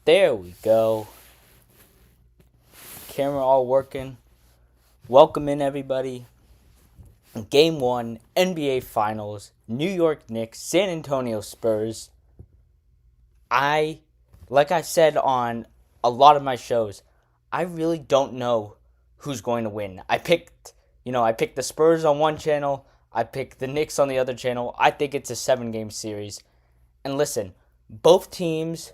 There we go. Camera all working. Welcome in, everybody. Game 1, NBA Finals, New York Knicks, San Antonio Spurs. Like I said on a lot of my shows, I really don't know who's going to win. I picked the Spurs on one channel. I picked the Knicks on the other channel. I think it's a 7-game series. And listen, both teams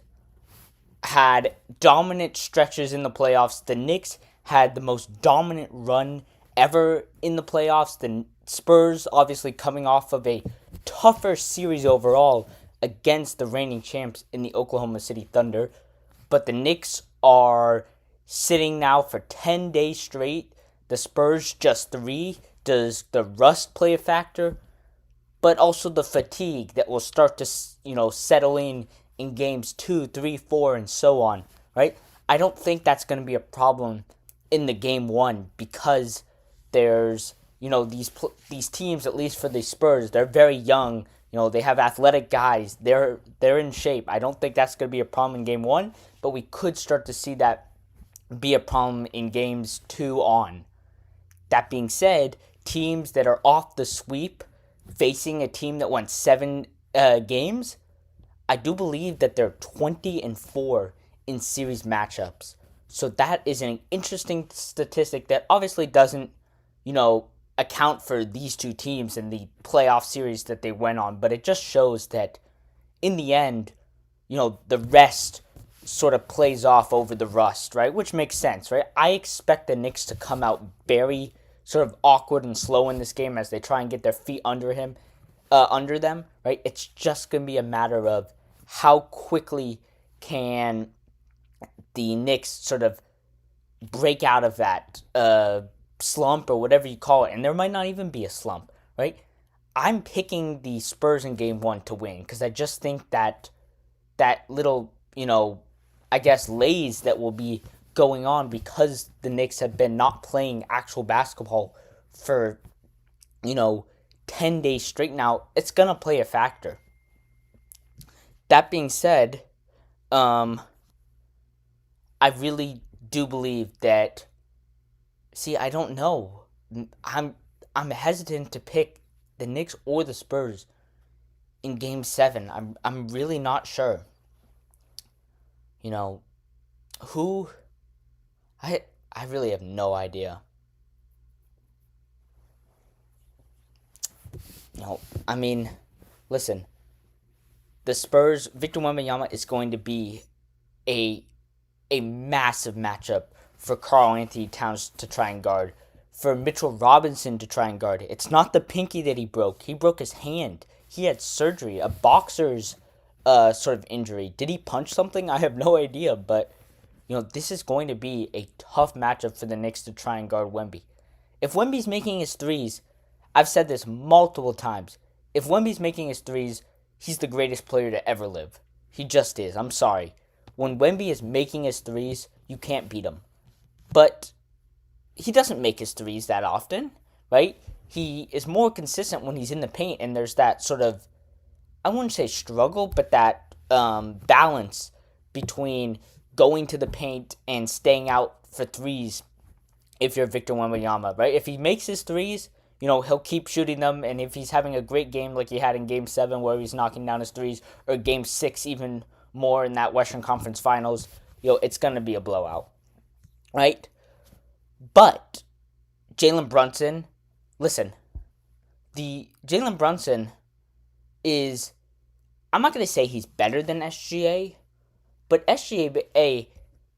had dominant stretches in the playoffs. The Knicks had the most dominant run ever in the playoffs. The Spurs, obviously, coming off of a tougher series overall against the reigning champs in the Oklahoma City Thunder. But the Knicks are sitting now for 10 days straight. The Spurs just 3. Does the rust play a factor? But also the fatigue that will start to, settle in games 2, 3, 4, and so on, right? I don't think that's going to be a problem in the game 1 because there's, these teams, at least for the Spurs, they're very young. They have athletic guys. They're in shape. I don't think that's going to be a problem in game 1, but we could start to see that be a problem in games 2 on. That being said, teams that are off the sweep facing a team that won 7 games, I do believe that they're 20-4 in series matchups. So that is an interesting statistic that obviously doesn't, account for these two teams in the playoff series that they went on, but it just shows that in the end, the rest sort of plays off over the rust, right? Which makes sense, right? I expect the Knicks to come out very sort of awkward and slow in this game as they try and get their feet under them, right? It's just going to be a matter of how quickly can the Knicks sort of break out of that slump or whatever you call it. And there might not even be a slump, right? I'm picking the Spurs in game 1 to win because I just think that little, I guess, laze that will be going on because the Knicks have been not playing actual basketball for, 10 days straight now, it's going to play a factor. That being said, I really do believe that, I don't know. I'm hesitant to pick the Knicks or the Spurs in game 7. I'm really not sure. Who I really have no idea. Listen, the Spurs, Victor Wembanyama is going to be a massive matchup for Karl Anthony Towns to try and guard, for Mitchell Robinson to try and guard. It's not the pinky that he broke. He broke his hand. He had surgery, a boxer's sort of injury. Did he punch something? I have no idea, but this is going to be a tough matchup for the Knicks to try and guard Wemby. If Wemby's making his threes, I've said this multiple times, if Wemby's making his threes, he's the greatest player to ever live. He just is. I'm sorry. When Wemby is making his threes, you can't beat him. But he doesn't make his threes that often, right? He is more consistent when he's in the paint, and there's that sort of, I wouldn't say struggle, but that balance between going to the paint and staying out for threes if you're Victor Wembanyama, right? If he makes his threes, he'll keep shooting them, and if he's having a great game like he had in Game 7 where he's knocking down his threes, or Game 6 even more in that Western Conference Finals, it's going to be a blowout, right? But Jalen Brunson, listen, the Jalen Brunson is, I'm not going to say he's better than SGA, but SGA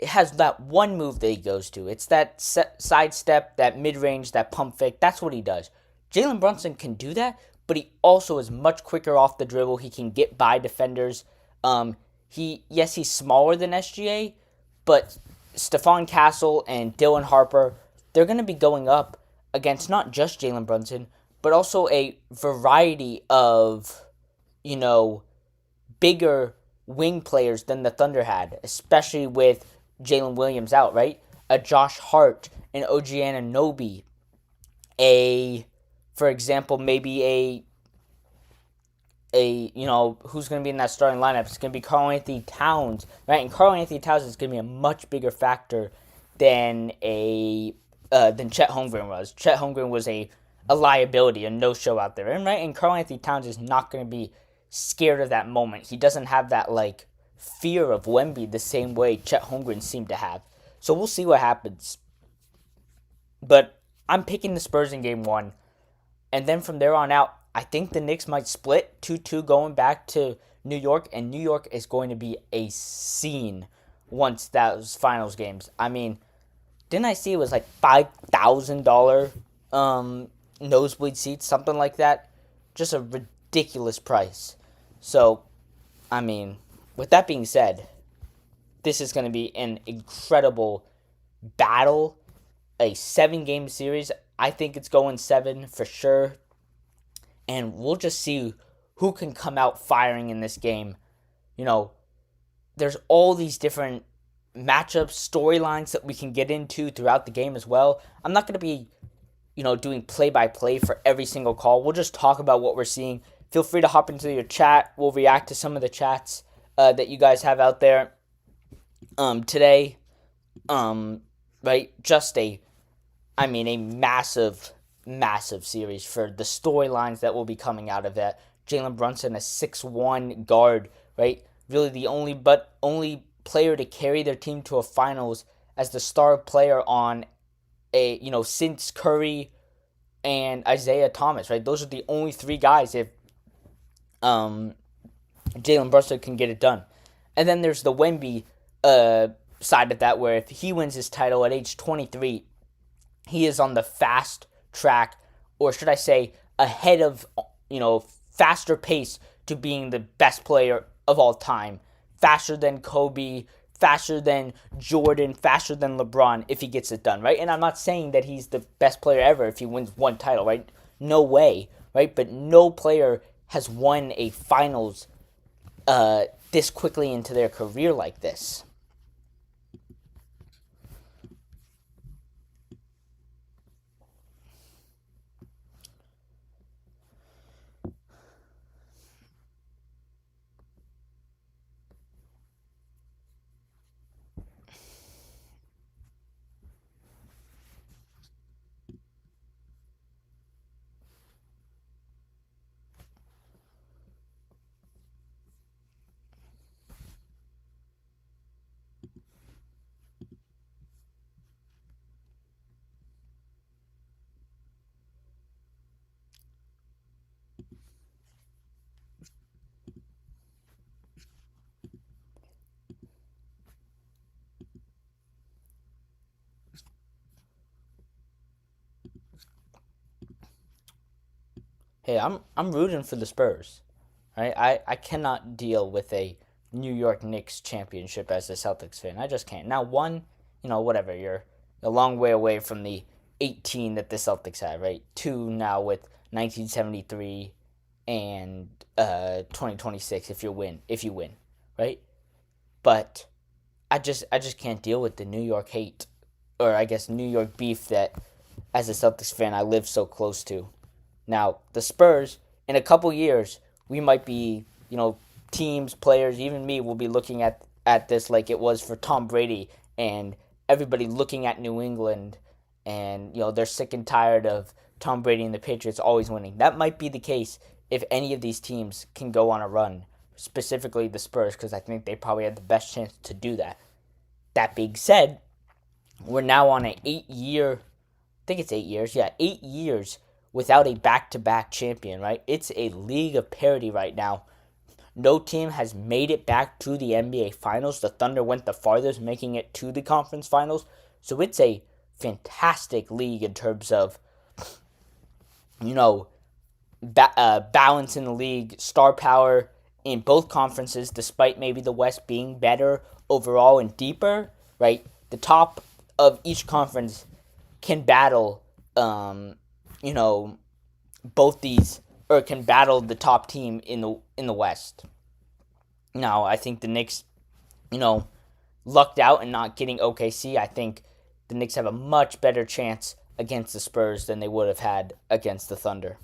has that one move that he goes to. It's that sidestep, that mid-range, that pump fake. That's what he does. Jalen Brunson can do that, but he also is much quicker off the dribble. He can get by defenders. He's smaller than SGA, but Stephon Castle and Dylan Harper, they're going to be going up against not just Jalen Brunson, but also a variety of, bigger wing players than the Thunder had, especially with Jalen Williams out, right? A Josh Hart, an OG Anunoby, for example, maybe who's going to be in that starting lineup. It's going to be Karl-Anthony Towns, right? And Karl-Anthony Towns is going to be a much bigger factor than than Chet Holmgren was. Chet Holmgren was a liability, a no-show out there, and right. And Karl-Anthony Towns is not going to be scared of that moment. He doesn't have that fear of Wemby the same way Chet Holmgren seemed to have. So we'll see what happens. But I'm picking the Spurs in game one. And then from there on out, I think the Knicks might split 2-2 going back to New York. And New York is going to be a scene once those finals games. I mean, didn't I see it was like $5,000 nosebleed seats, something like that? Just a ridiculous price. So, I mean, with that being said, this is going to be an incredible battle, a 7-game series. I think it's going 7 for sure. And we'll just see who can come out firing in this game. There's all these different matchups, storylines that we can get into throughout the game as well. I'm not going to be, doing play-by-play for every single call. We'll just talk about what we're seeing. Feel free to hop into your chat. We'll react to some of the chats that you guys have out there today. Right? Just a massive, massive series for the storylines that will be coming out of that. Jalen Brunson, a 6'1" guard, right? Really the only player to carry their team to a finals as the star player on since Curry and Isaiah Thomas, right? Those are the only 3 guys if Jalen Brunson can get it done. And then there's the Wemby side of that, where if he wins his title at age 23, he is on the fast track, or should I say ahead of, faster pace to being the best player of all time. Faster than Kobe, faster than Jordan, faster than LeBron if he gets it done, right? And I'm not saying that he's the best player ever if he wins one title, right? No way, right? But no player has won a finals this quickly into their career like this. Hey, I'm rooting for the Spurs. Right? I cannot deal with a New York Knicks championship as a Celtics fan. I just can't. Now, one, whatever, you're a long way away from the 18 that the Celtics had, right? 2 now with 1973 and 2026 if you win, right? But I just can't deal with the New York hate, or I guess New York beef that as a Celtics fan I live so close to. Now, the Spurs, in a couple years, we might be, teams, players, even me will be looking at this like it was for Tom Brady, and everybody looking at New England, and, they're sick and tired of Tom Brady and the Patriots always winning. That might be the case if any of these teams can go on a run, specifically the Spurs, because I think they probably have the best chance to do that. That being said, we're now on an 8-year, I think it's 8 years, 8 years without a back-to-back champion, right? It's a league of parity right now. No team has made it back to the NBA Finals. The Thunder went the farthest, making it to the conference finals. So it's a fantastic league in terms of, balance in the league, star power in both conferences, despite maybe the West being better overall and deeper, right? The top of each conference can battle, both these, or can battle the top team in the West. Now, I think the Knicks, lucked out and not getting OKC. I think the Knicks have a much better chance against the Spurs than they would have had against the Thunder.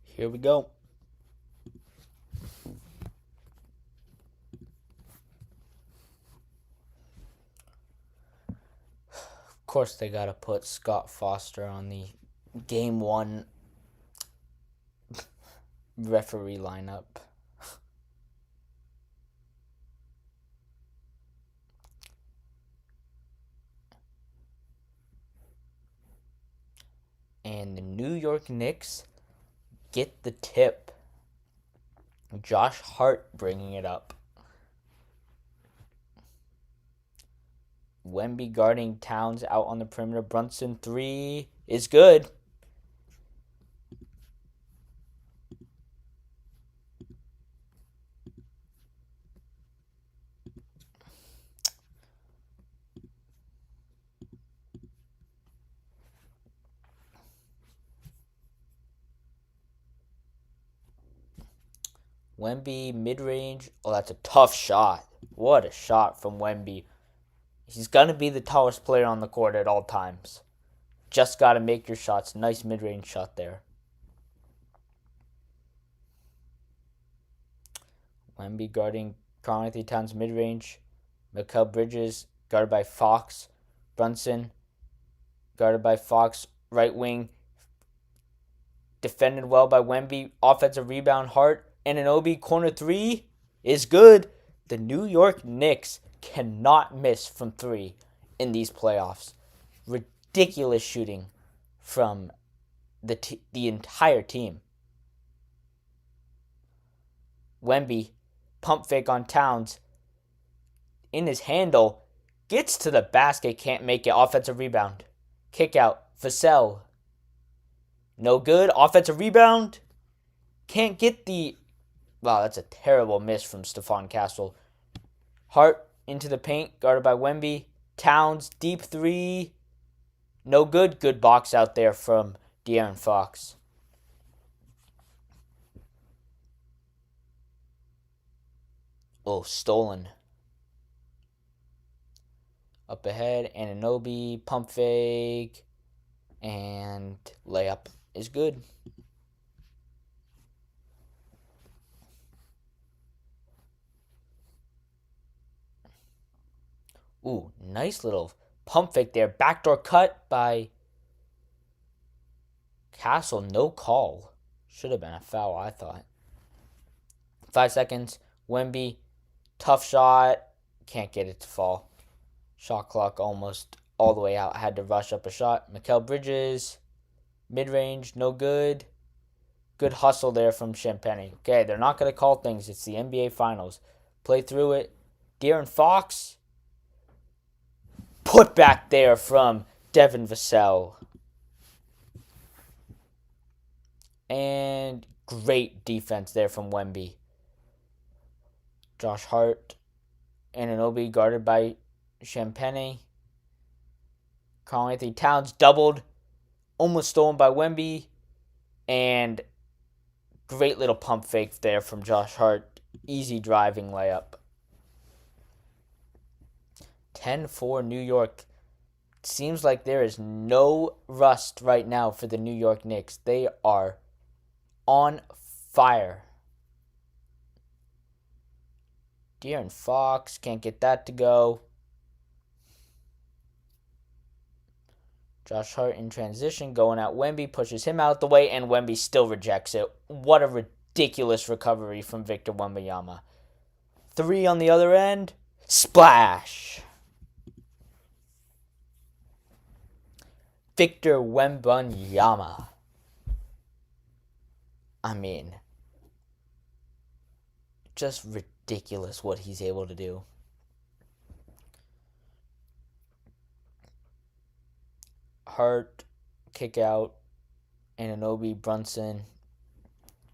Here we go. Of course, they got to put Scott Foster on the game one referee lineup. And the New York Knicks get the tip. Josh Hart bringing it up. Wemby guarding Towns out on the perimeter. Brunson 3 is good. Wemby mid-range. Oh, that's a tough shot. What a shot from Wemby. He's going to be the tallest player on the court at all times. Just got to make your shots. Nice mid-range shot there. Wemby guarding Karl-Anthony Towns mid-range. Mikal Bridges guarded by Fox. Brunson guarded by Fox. Right wing defended well by Wemby. Offensive rebound, Hart. Anunoby corner 3 is good. The New York Knicks cannot miss from 3 in these playoffs. Ridiculous shooting from the entire team. Wemby, pump fake on Towns. In his handle, gets to the basket, can't make it. Offensive rebound. Kick out. Vassell. No good. Offensive rebound. Can't get the... Wow, that's a terrible miss from Stephon Castle. Hart into the paint, guarded by Wemby. Towns, deep 3. No good. Good box out there from De'Aaron Fox. Oh, stolen. Up ahead, Anunoby, pump fake, and layup is good. Ooh, nice little pump fake there. Backdoor cut by Castle. No call. Should have been a foul, I thought. 5 seconds. Wemby, tough shot. Can't get it to fall. Shot clock almost all the way out. Had to rush up a shot. Mikal Bridges, mid-range, no good. Good hustle there from Champagnie. Okay, they're not going to call things. It's the NBA Finals. Play through it. De'Aaron Fox. Put back there from Devin Vassell. And great defense there from Wemby. Josh Hart. Anunoby guarded by Champagnie. Karl-Anthony Towns doubled. Almost stolen by Wemby. And great little pump fake there from Josh Hart. Easy driving layup. 10-4 New York. Seems like there is no rust right now for the New York Knicks. They are on fire. De'Aaron Fox can't get that to go. Josh Hart in transition, going out Wemby, pushes him out the way, and Wemby still rejects it. What a ridiculous recovery from Victor Wembanyama. 3 on the other end. Splash! Victor Wembanyama. I mean, just ridiculous what he's able to do. Hart, kick out, Anunoby, Brunson,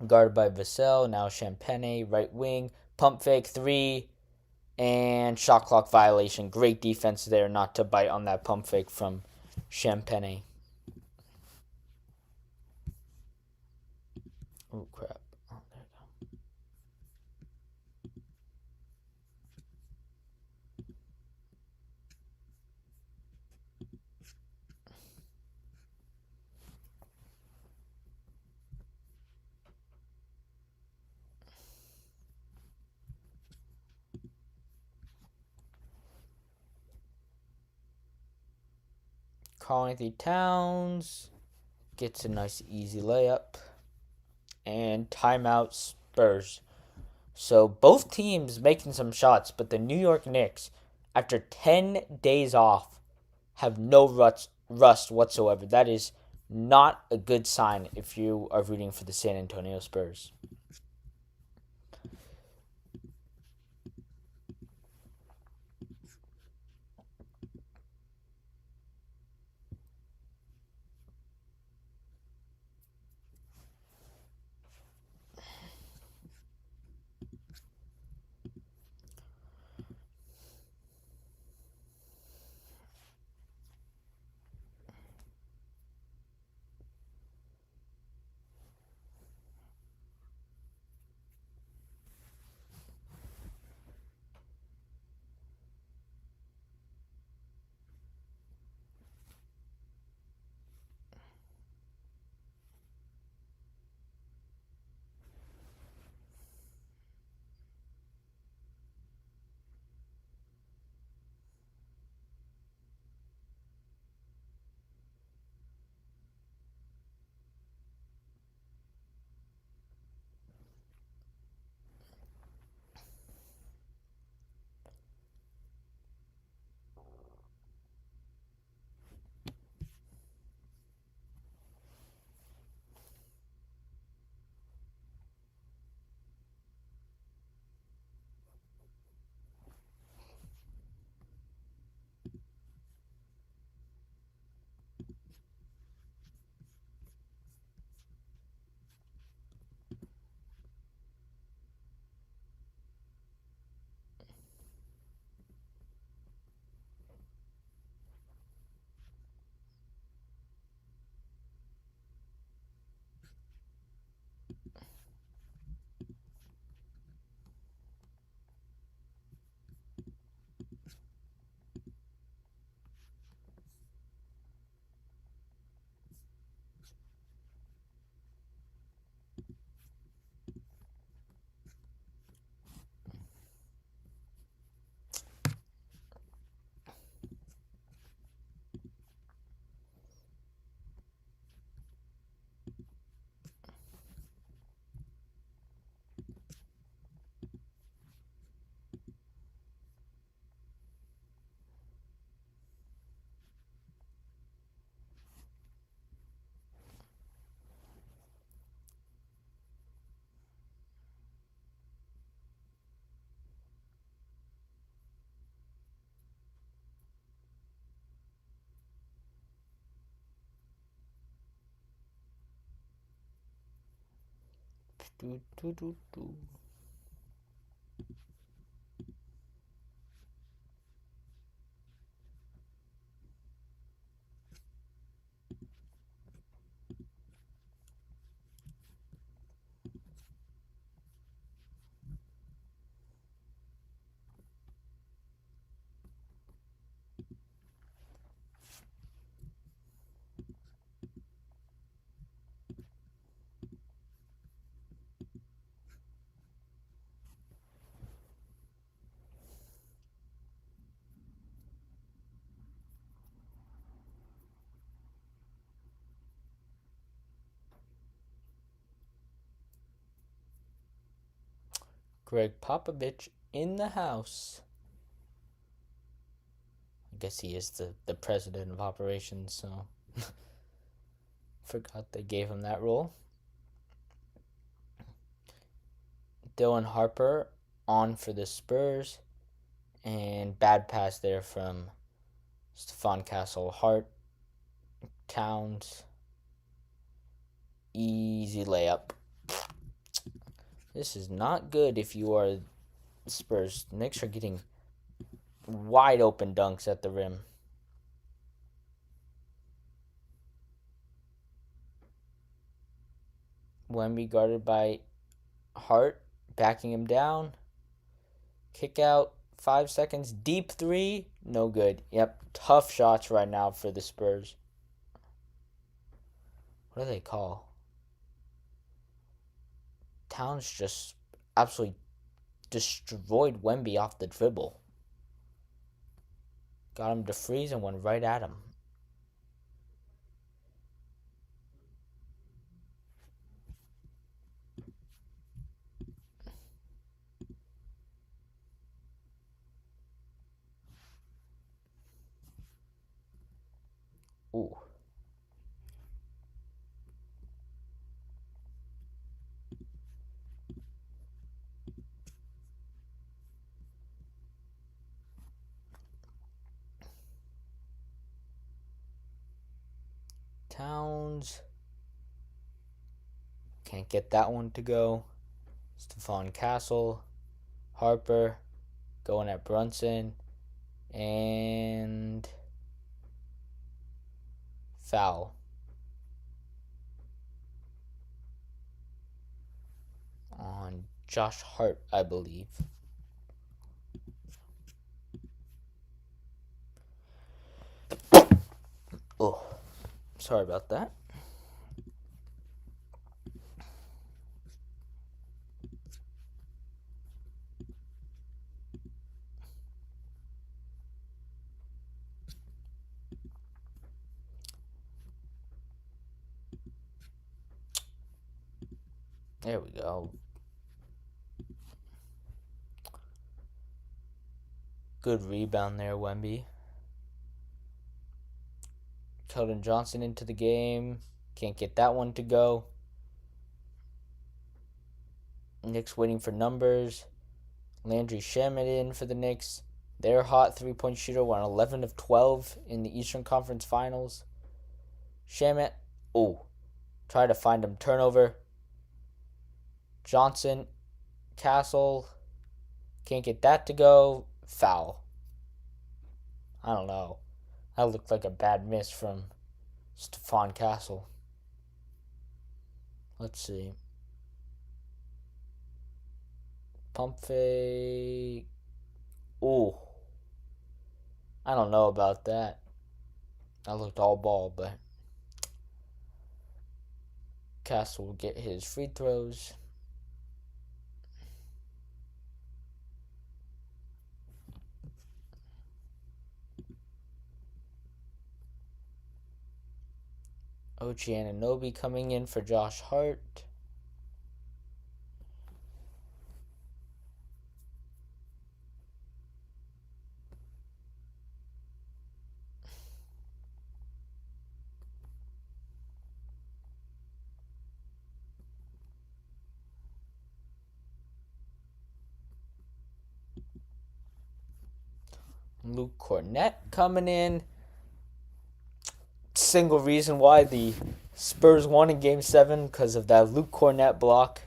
guarded by Vassell, now Champagnie, right wing, pump fake 3, and shot clock violation. Great defense there not to bite on that pump fake from Champagnie. Oh, crap. Oh, there we go. Karl-Anthony Towns gets a nice easy layup. And timeout Spurs. So both teams making some shots, but the New York Knicks, after 10 days off, have no rust whatsoever. That is not a good sign if you are rooting for the San Antonio Spurs. Do, do, do, do. Greg Popovich in the house. I guess he is the president of operations, so forgot they gave him that role. Dylan Harper on for the Spurs. And bad pass there from Stephon Castle. Hart, Towns. Easy layup. This is not good if you are Spurs. Knicks are getting wide open dunks at the rim. Wemby guarded by Hart, backing him down. Kick out, 5 seconds. Deep three, no good. Yep, tough shots right now for the Spurs. What do they call? Towns just absolutely destroyed Wemby off the dribble. Got him to freeze and went right at him. Towns. Can't get that one to go. Stephon Castle. Harper. Going at Brunson. And foul on Josh Hart, I believe. Oh, sorry about that. There we go. Good rebound there, Wemby. Keldon Johnson into the game. Can't get that one to go. Knicks waiting for numbers. Landry Shamet in for the Knicks. They're hot three-point shooter. Won 11 of 12 in the Eastern Conference Finals. Shamet. Oh. Try to find him. Turnover. Johnson. Castle. Can't get that to go. Foul. I don't know. That looked like a bad miss from Stephon Castle. Let's see. Pump fake. Ooh. I don't know about that. I looked all ball, but Castle will get his free throws. OG Anunoby coming in for Josh Hart. Luke Cornett coming in. Single reason why the Spurs won in Game 7 because of that Luke Cornett block.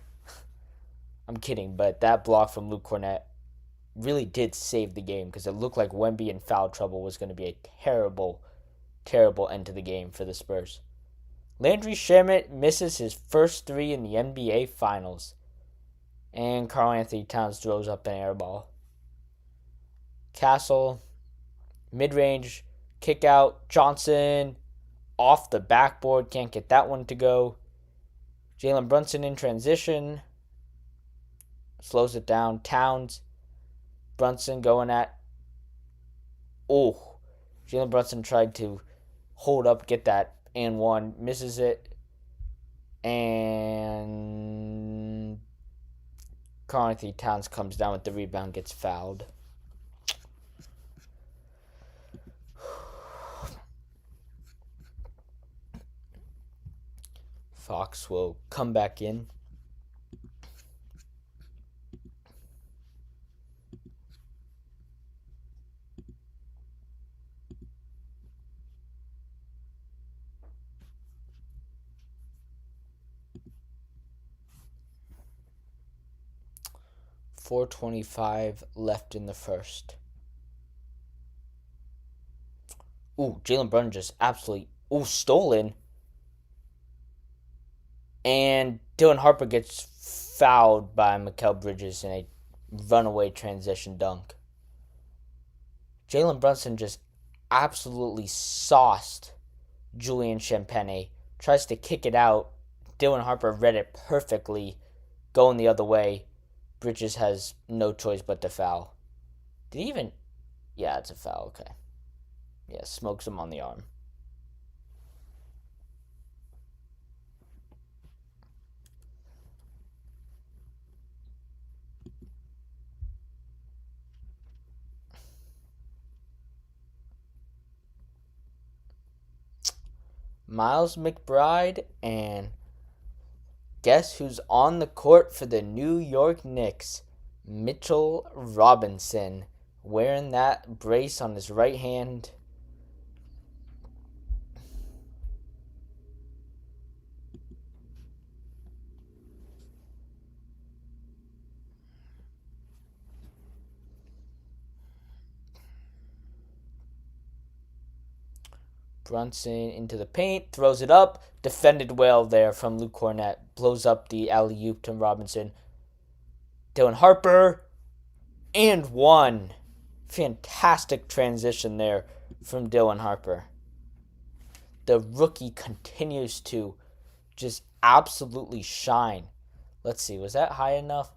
I'm kidding, but that block from Luke Cornett really did save the game because it looked like Wemby in foul trouble was going to be a terrible, terrible end to the game for the Spurs. Landry Shamet misses his first three in the NBA Finals. And Karl-Anthony Towns throws up an air ball. Castle, mid-range, kick out. Johnson, off the backboard, can't get that one to go. Jalen Brunson in transition, slows it down. Towns, Brunson going at. Oh, Jalen Brunson tried to hold up, get that and one, misses it. And Karl-Anthony Towns comes down with the rebound, gets fouled. Fox will come back in. .425 left in the first. Ooh, Jalen Brunson just absolutely stolen. And Dylan Harper gets fouled by Mikal Bridges in a runaway transition dunk. Jalen Brunson just absolutely sauced Julian Champagnie. Tries to kick it out. Dylan Harper read it perfectly, going the other way. Bridges has no choice but to foul. Did he even... Yeah, it's a foul, okay. Yeah, smokes him on the arm. Miles McBride, and guess who's on the court for the New York Knicks? Mitchell Robinson, wearing that brace on his right hand. Brunson into the paint, throws it up, defended well there from Luke Cornett, blows up the alley-oop to Robinson. Dylan Harper, and one. Fantastic transition there from Dylan Harper. The rookie continues to just absolutely shine. Let's see, was that high enough?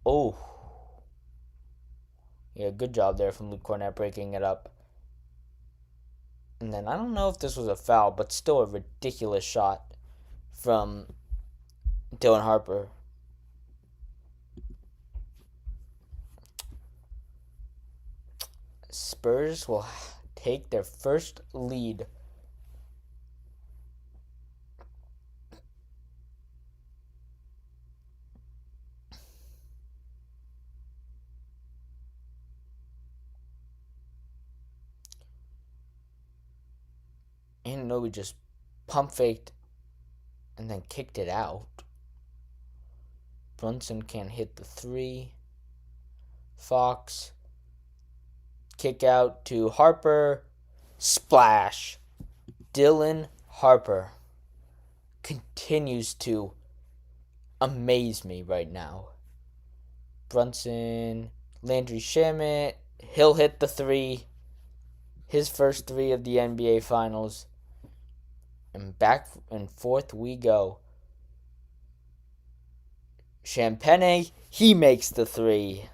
Oh. Yeah, good job there from Luke Cornett breaking it up. And then I don't know if this was a foul, but still a ridiculous shot from Dylan Harper. Spurs will take their first lead. Anunoby just pump faked and then kicked it out. Brunson can't hit the three. Fox. Kick out to Harper. Splash. Dylan Harper continues to amaze me right now. Brunson, Landry Shamet, he'll hit the three. His first three of the NBA Finals. And back and forth we go. Champagne, he makes the three.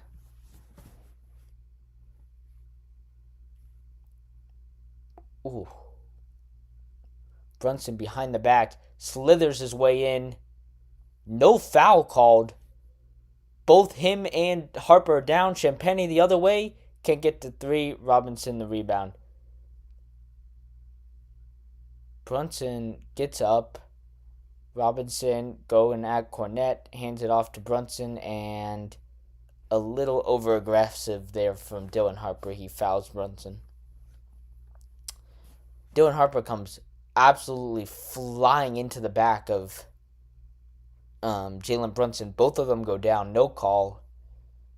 Ooh. Brunson behind the back, slithers his way in. No foul called. Both him and Harper are down. Champagne the other way. Can't get the three. Robinson the rebound. Brunson gets up. Robinson going at Cornett. Hands it off to Brunson. And a little over aggressive there from Dylan Harper. He fouls Brunson. Dylan Harper comes absolutely flying into the back of Jalen Brunson. Both of them go down. No call.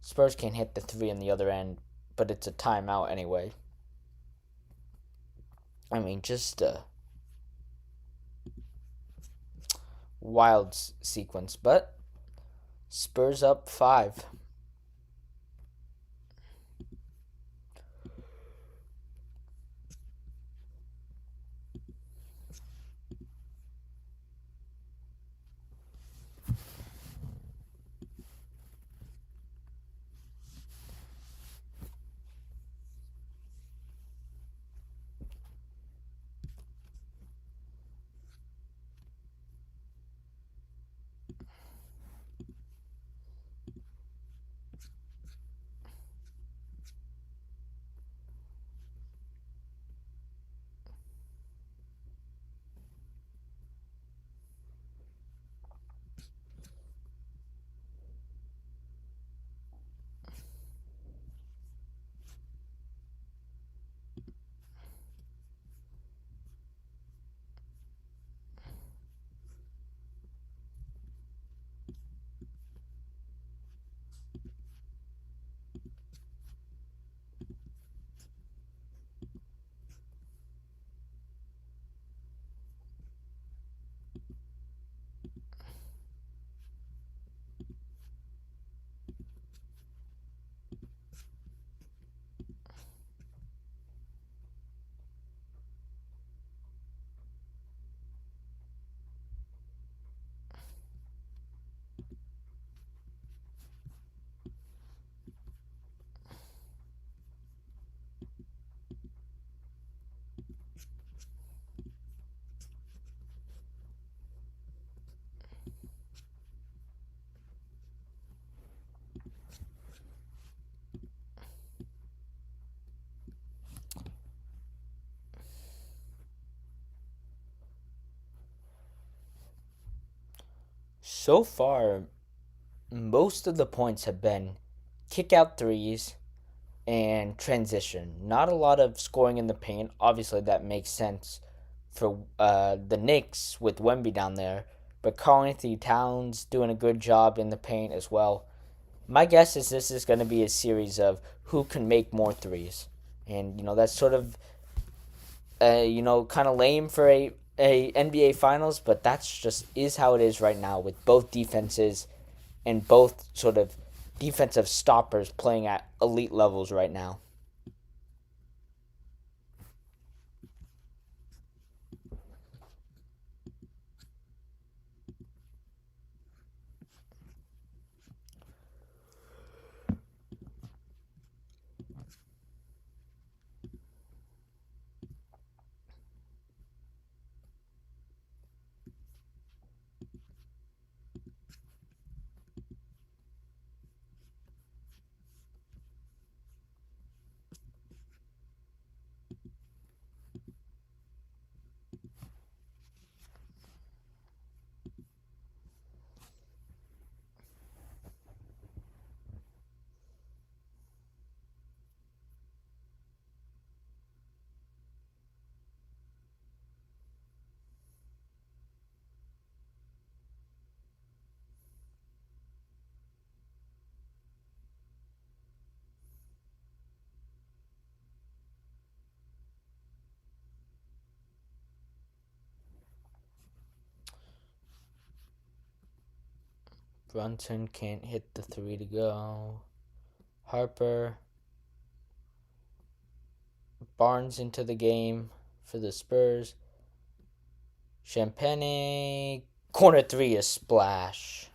Spurs can't hit the three on the other end, but it's a timeout anyway. I mean, just a wild sequence, but Spurs up 5. So far, most of the points have been kick out threes and transition. Not a lot of scoring in the paint. Obviously, that makes sense for the Knicks with Wemby down there. But Karl-Anthony Towns doing a good job in the paint as well. My guess is this is going to be a series of who can make more threes. And that's sort of kind of lame for a NBA Finals, but that's just is how it is right now with both defenses and both sort of defensive stoppers playing at elite levels right now. Brunson can't hit the three to go. Harper. Barnes into the game for the Spurs. Champagne. Corner three, a splash.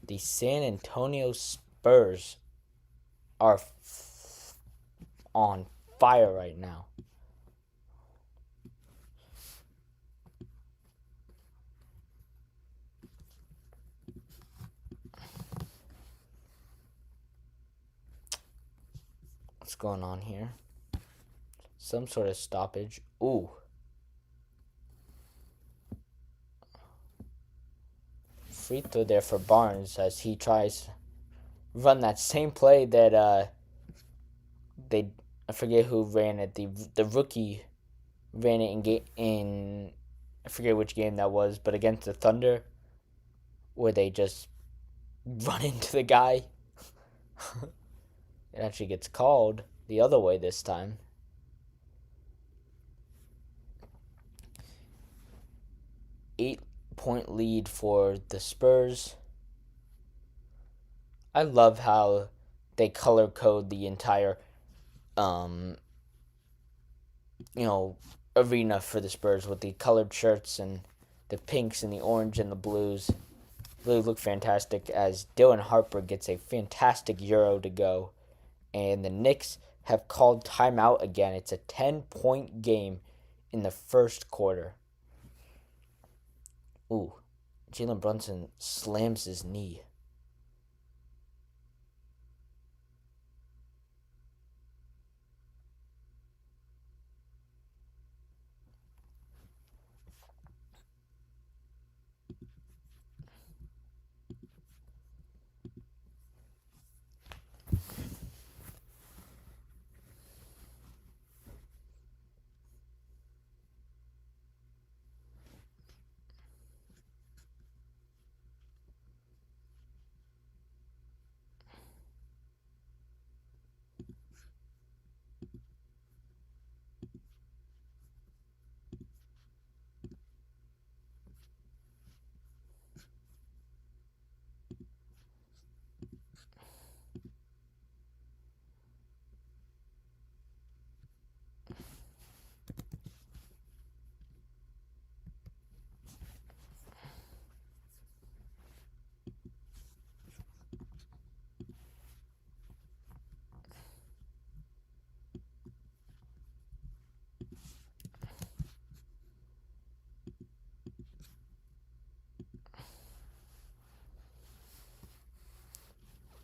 The San Antonio Spurs are on fire right now. What's going on here? Some sort of stoppage. Ooh. Free throw there for Barnes as he tries to run that same play that they I forget who ran it. The rookie ran it in I forget which game that was, but against the Thunder, where they just run into the guy. It actually gets called the other way this time. 8-point lead for the Spurs. I love how they color code the entire arena for the Spurs with the colored shirts and the pinks and the orange and the blues. Really look fantastic as Dylan Harper gets a fantastic Euro to go. And the Knicks have called timeout again. It's a 10-point game in the first quarter. Ooh, Jalen Brunson slams his knee.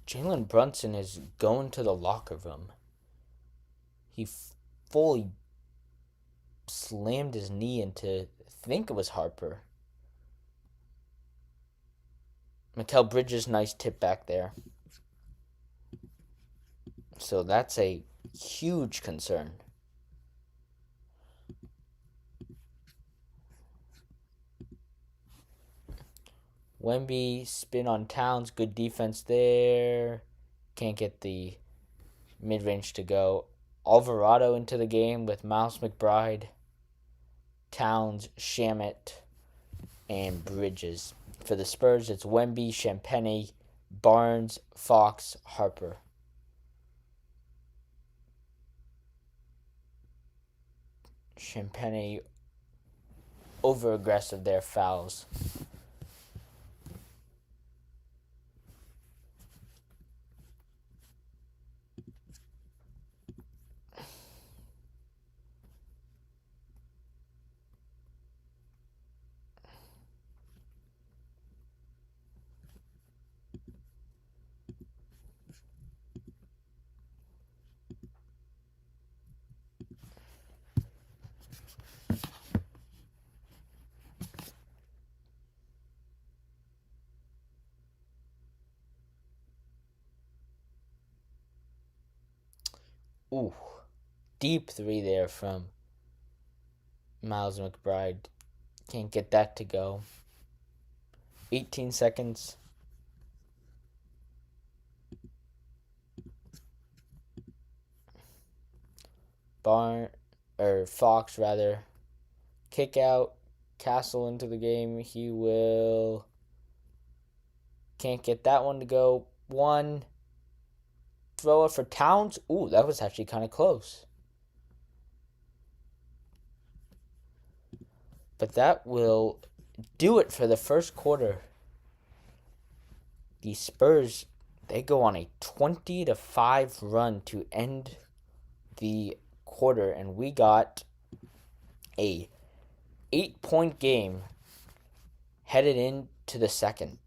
Jalen Brunson is going to the locker room. He fully slammed his knee into, I think it was Harper. Mikal Bridges, nice tip back there. So that's a huge concern. Wemby spin on Towns. Good defense there. Can't get the mid-range to go. Alvarado into the game with Miles McBride, Towns, Shamet, and Bridges. For the Spurs, it's Wemby, Champagnie, Barnes, Fox, Harper. Champagnie over aggressive there, fouls. Ooh, deep three there from Miles McBride. Can't get that to go. 18 seconds. Fox rather. Kick out. Castle into the game. He will. Can't get that one to go. One. Throw it for Towns. Ooh, that was actually kind of close. But that will do it for the first quarter. The Spurs, they go on a 20-5 run to end the quarter, and we got a 8-point game headed into the second.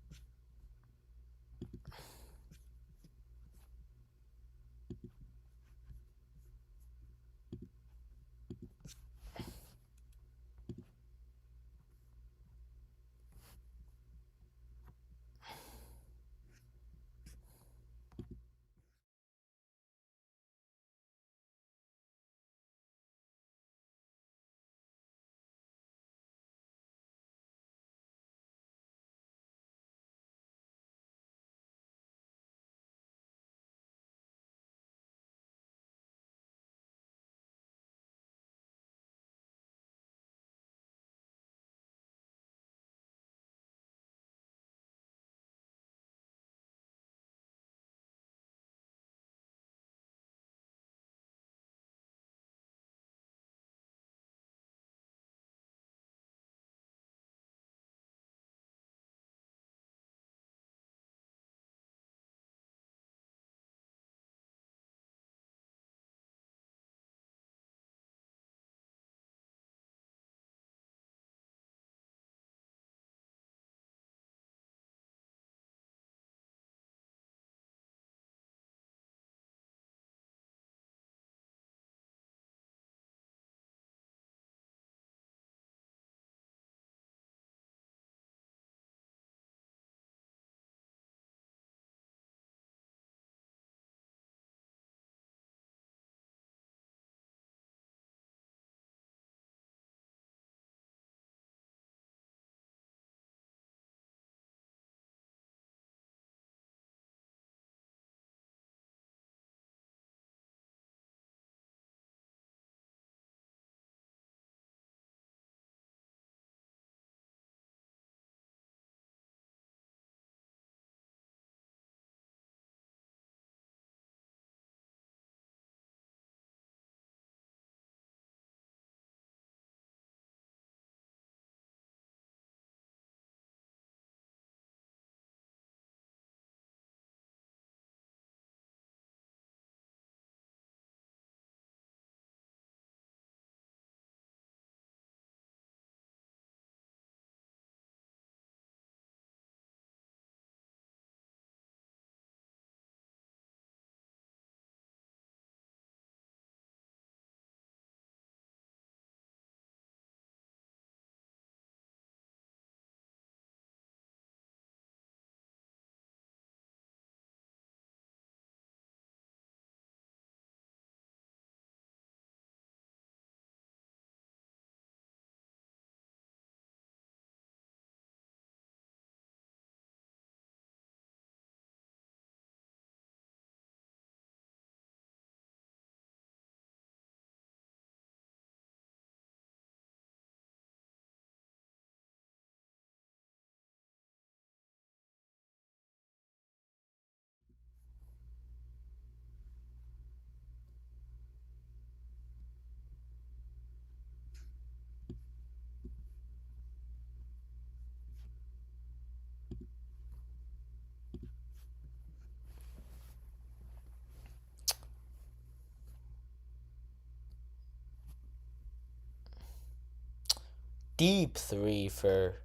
deep three for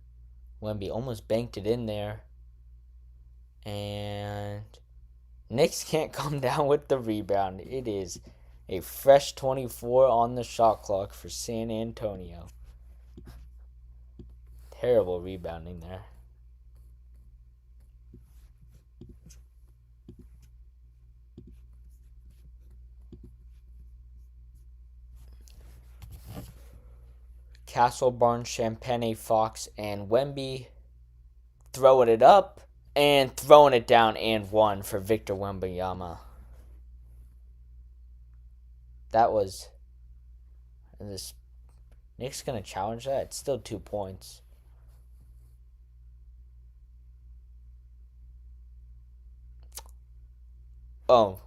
Wemby. Almost banked it in there. And Knicks can't come down with the rebound. It is a fresh 24 on the shot clock for San Antonio. Terrible rebounding there. Castle, Barnes, Champagne, Fox, and Wemby throwing it up and throwing it down and one for Victor Wembanyama. That was this. Knicks gonna challenge that. It's still 2 points. Oh,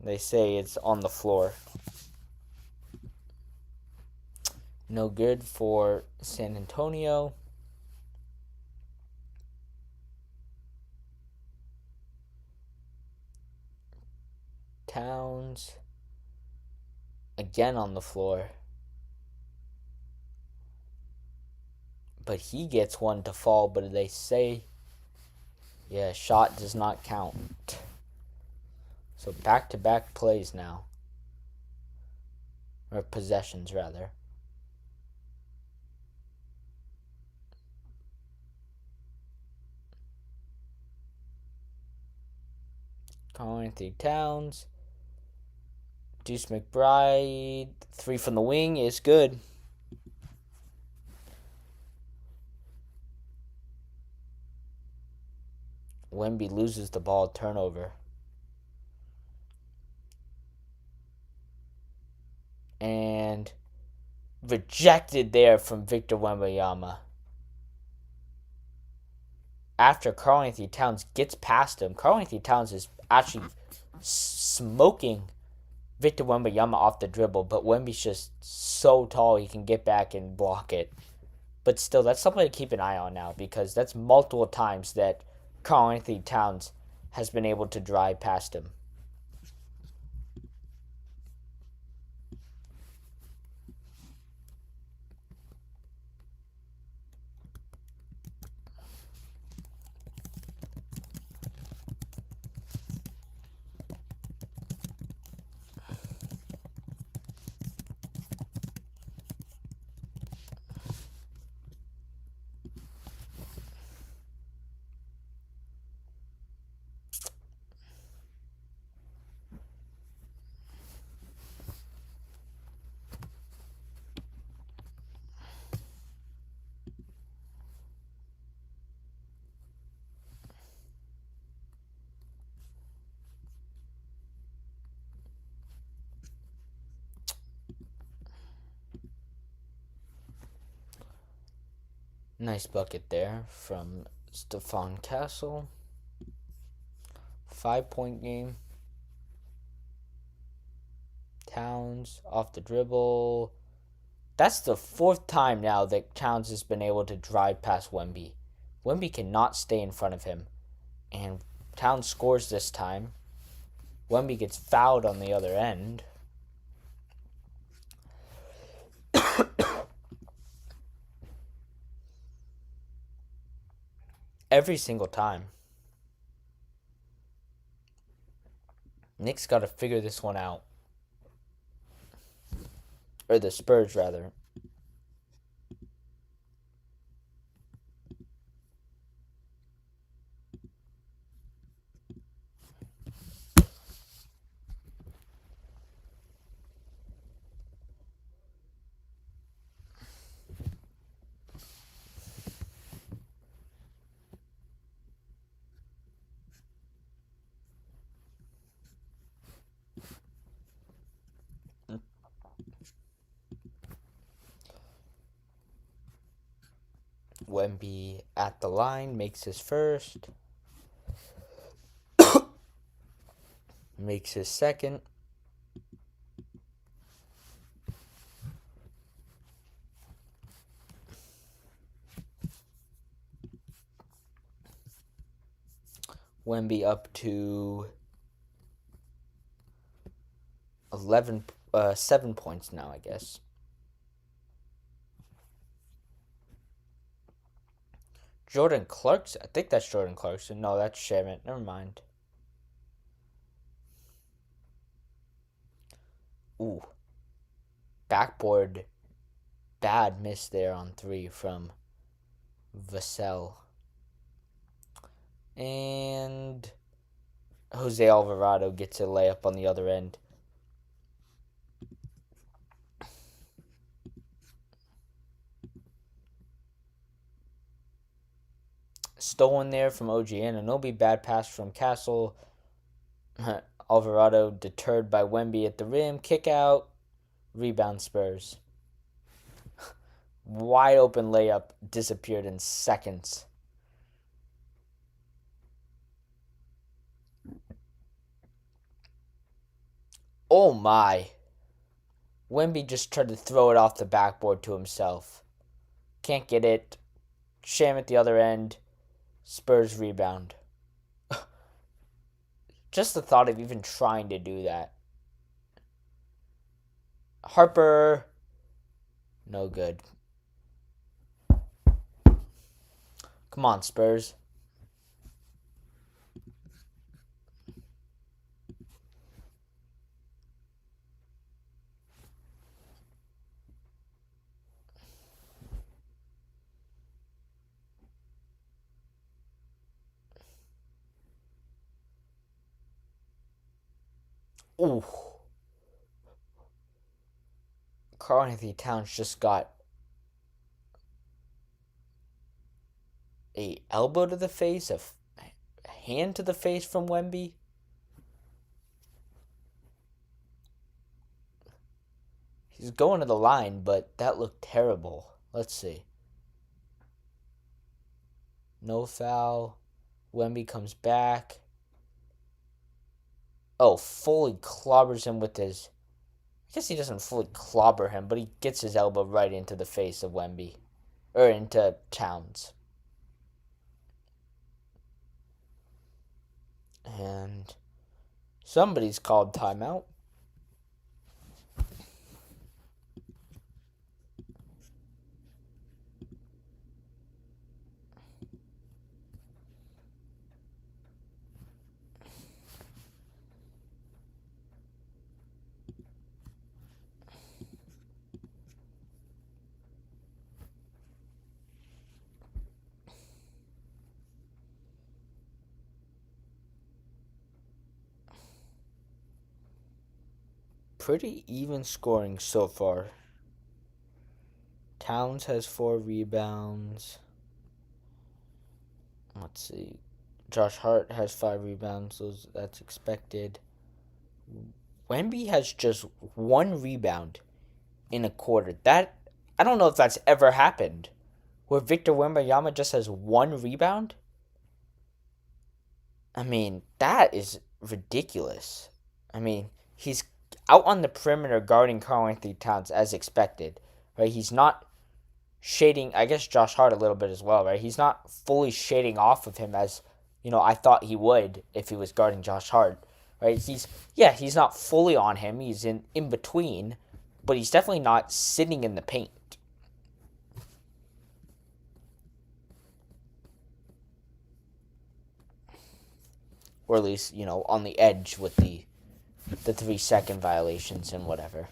they say it's on the floor. No good for San Antonio. Towns again on the floor. But he gets one to fall, but they say, yeah, shot does not count. So back-to-back plays now. Or possessions, rather. Karl-Anthony Towns. Deuce McBride. 3 from the wing is good. Wemby loses the ball, turnover. And rejected there from Victor Wembanyama. After Karl-Anthony Towns gets past him, Karl-Anthony Towns is actually smoking Victor Wembanyama off the dribble, but Wemby's just so tall he can get back and block it. But still, that's something to keep an eye on now, because that's multiple times that Karl-Anthony Towns has been able to drive past him. Nice bucket there from Stephon Castle. 5-point game. Towns off the dribble. That's the 4th time now that Towns has been able to drive past Wemby. Wemby cannot stay in front of him. And Towns scores this time. Wemby gets fouled on the other end. Every single time. Knicks got to figure this one out. Or the Spurs, rather. Wemby at the line makes his first. Makes his second. Wemby up to 7 points now, I guess. Jordan Clarkson. I think that's Jordan Clarkson. No, that's Shamit. Never mind. Ooh, backboard. Bad miss there on three from Vassell. And Jose Alvarado gets a layup on the other end. Stolen there from OG Anunoby. Bad pass from Castle. Alvarado deterred by Wemby at the rim. Kick out. Rebound Spurs. Wide open layup disappeared in seconds. Oh my. Wemby just tried to throw it off the backboard to himself. Can't get it. Sham at the other end. Spurs rebound. Just the thought of even trying to do that. Harper. No good. Come on, Spurs. Ooh. Karl-Anthony Towns just got a elbow to the face, a hand to the face from Wemby. He's going to the line, but that looked terrible. Let's see. No foul. Wemby comes back. Oh, fully clobbers him with his... I guess he doesn't fully clobber him, but he gets his elbow right into the face of Wemby. Or into Towns. And somebody's called timeout. Pretty even scoring so far. Towns has 4 rebounds. Let's see. Josh Hart has 5 rebounds, so that's expected. Wemby has just 1 rebound in a quarter. That I don't know if that's ever happened. Where Victor Wembanyama just has 1 rebound? I mean, that is ridiculous. I mean, he's out on the perimeter guarding Karl-Anthony Towns as expected. Right? He's not shading, I guess Josh Hart a little bit as well, right? He's not fully shading off of him as, I thought he would if he was guarding Josh Hart, right? He's not fully on him. He's in between, but he's definitely not sitting in the paint. Or at least, on the edge with the 3-second violations and whatever.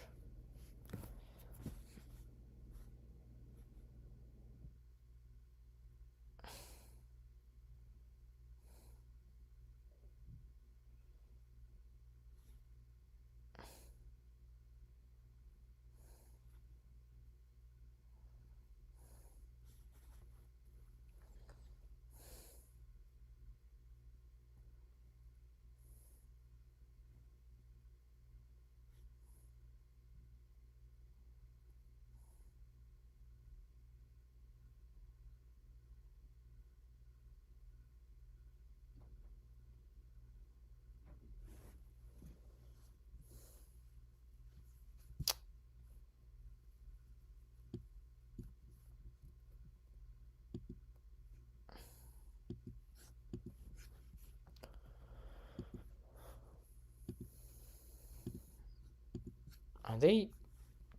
Are they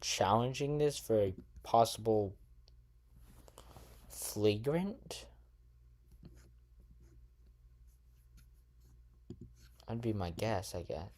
challenging this for a possible flagrant? That'd be my guess, I guess.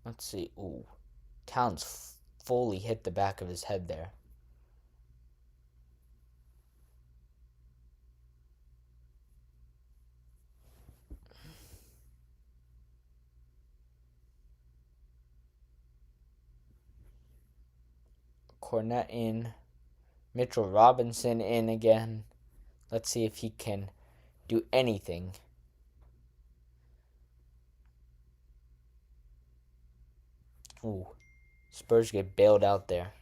Let's see. Ooh. Towns fully hit the back of his head there. Cornette in. Mitchell Robinson in again. Let's see if he can do anything. Ooh. Spurs get bailed out there.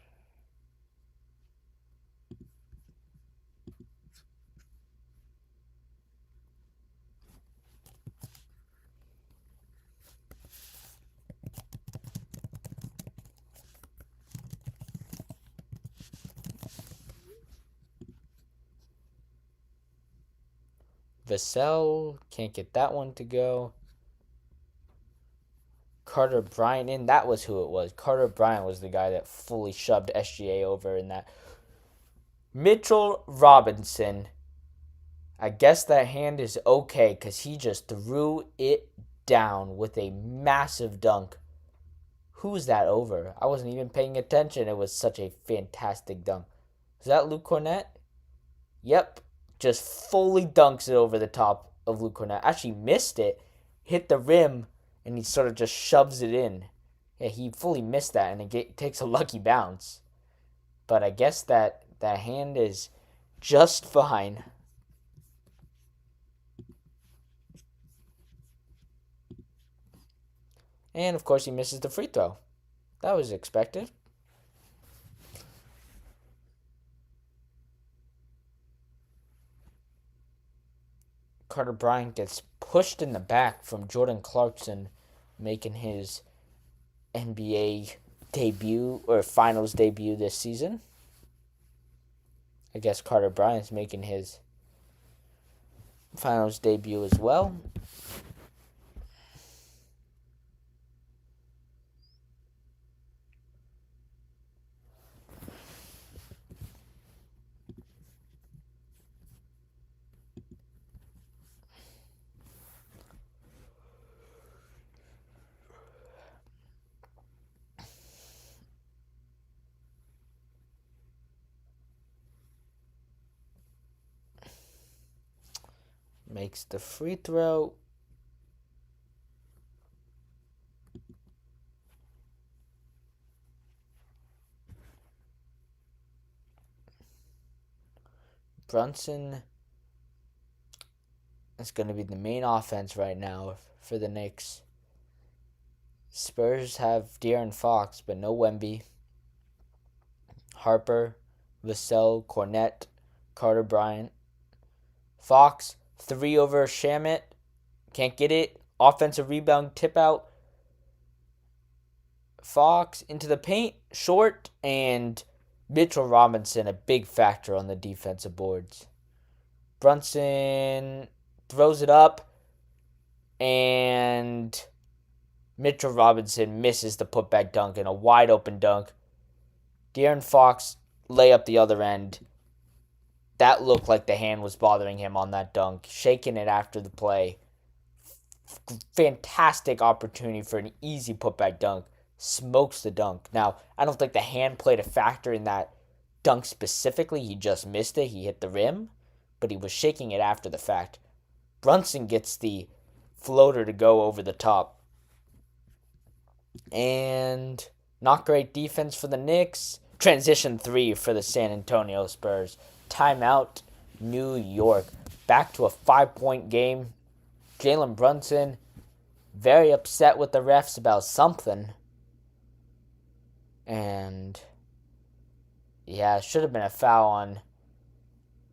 Vassell can't get that one to go. Carter Bryant in. That was who it was. Carter Bryant was the guy that fully shoved SGA over in that. Mitchell Robinson. I guess that hand is okay because he just threw it down with a massive dunk. Who's that over? I wasn't even paying attention. It was such a fantastic dunk. Was that Luke Cornette? Yep. Just fully dunks it over the top of Luke Cornette. Actually missed it. Hit the rim. And he sort of just shoves it in. Yeah, he fully missed that. And it takes a lucky bounce. But I guess that hand is just fine. And, of course, he misses the free throw. That was expected. Carter Bryant gets pushed in the back from Jordan Clarkson, making his NBA debut or finals debut this season. I guess Carter Bryant's making his finals debut as well. Makes the free throw. Brunson is going to be the main offense right now for the Knicks. Spurs have De'Aaron Fox, but no Wemby. Harper, Vassell, Cornette, Carter Bryant. Fox, 3 over Shamet. Can't get it. Offensive rebound, tip out. Fox into the paint, short, and Mitchell Robinson, a big factor on the defensive boards. Brunson throws it up, and Mitchell Robinson misses the putback dunk and a wide open dunk. De'Aaron Fox lay up the other end. That looked like the hand was bothering him on that dunk. Shaking it after the play. Fantastic opportunity for an easy putback dunk. Smokes the dunk. Now, I don't think the hand played a factor in that dunk specifically. He just missed it. He hit the rim, but he was shaking it after the fact. Brunson gets the floater to go over the top. And not great defense for the Knicks. Transition 3 for the San Antonio Spurs. Timeout, New York. Back to a 5-point game. Jalen Brunson very upset with the refs about something. And yeah, it should have been a foul on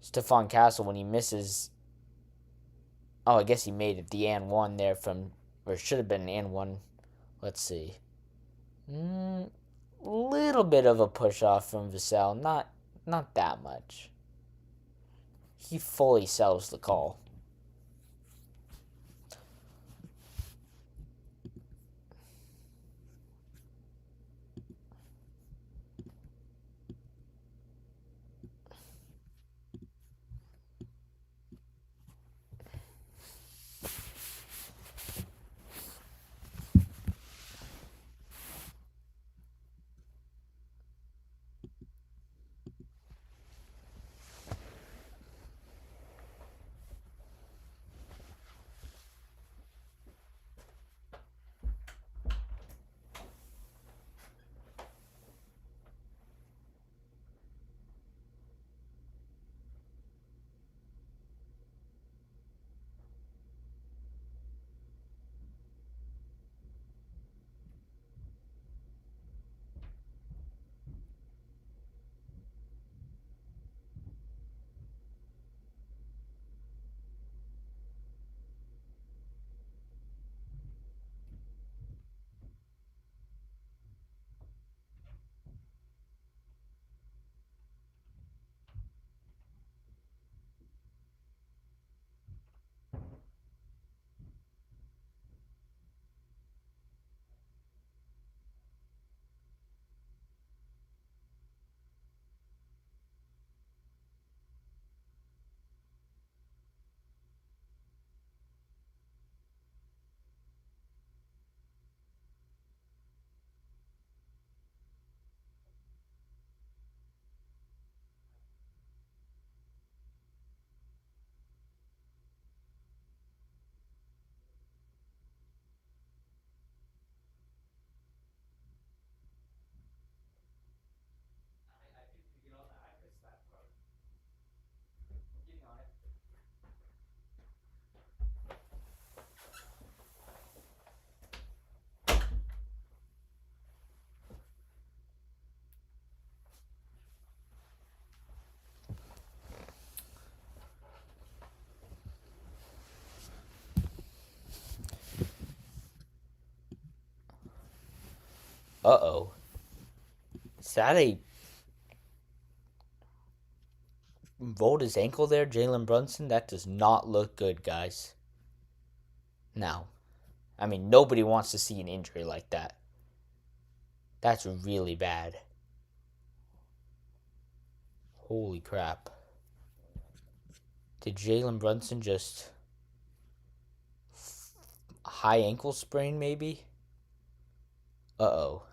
Stephon Castle when he misses. Oh, I guess he made it the and one there from, or it should have been an and one. Let's see. Little bit of a push off from Vassell, not that much. He fully sells the call. Uh-oh. Is that a rolled his ankle there, Jalen Brunson? That does not look good, guys. Now, I mean, nobody wants to see an injury like that. That's really bad. Holy crap. Did Jalen Brunson just high ankle sprain maybe? Uh-oh.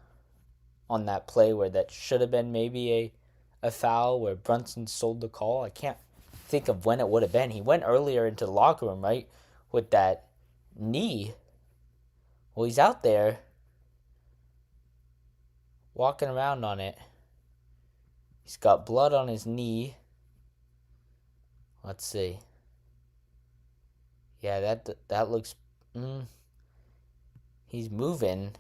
On that play where that should have been maybe a foul where Brunson sold the call. I can't think of when it would have been. He went earlier into the locker room, right? With that knee. Well, he's out there walking around on it. He's got blood on his knee. Let's see. Yeah, that looks. He's moving.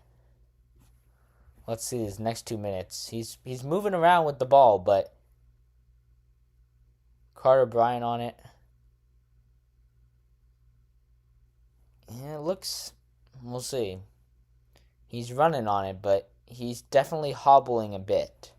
Let's see his next 2 minutes. He's moving around with the ball, but Carter Bryant on it. Yeah, it looks. We'll see. He's running on it, but he's definitely hobbling a bit.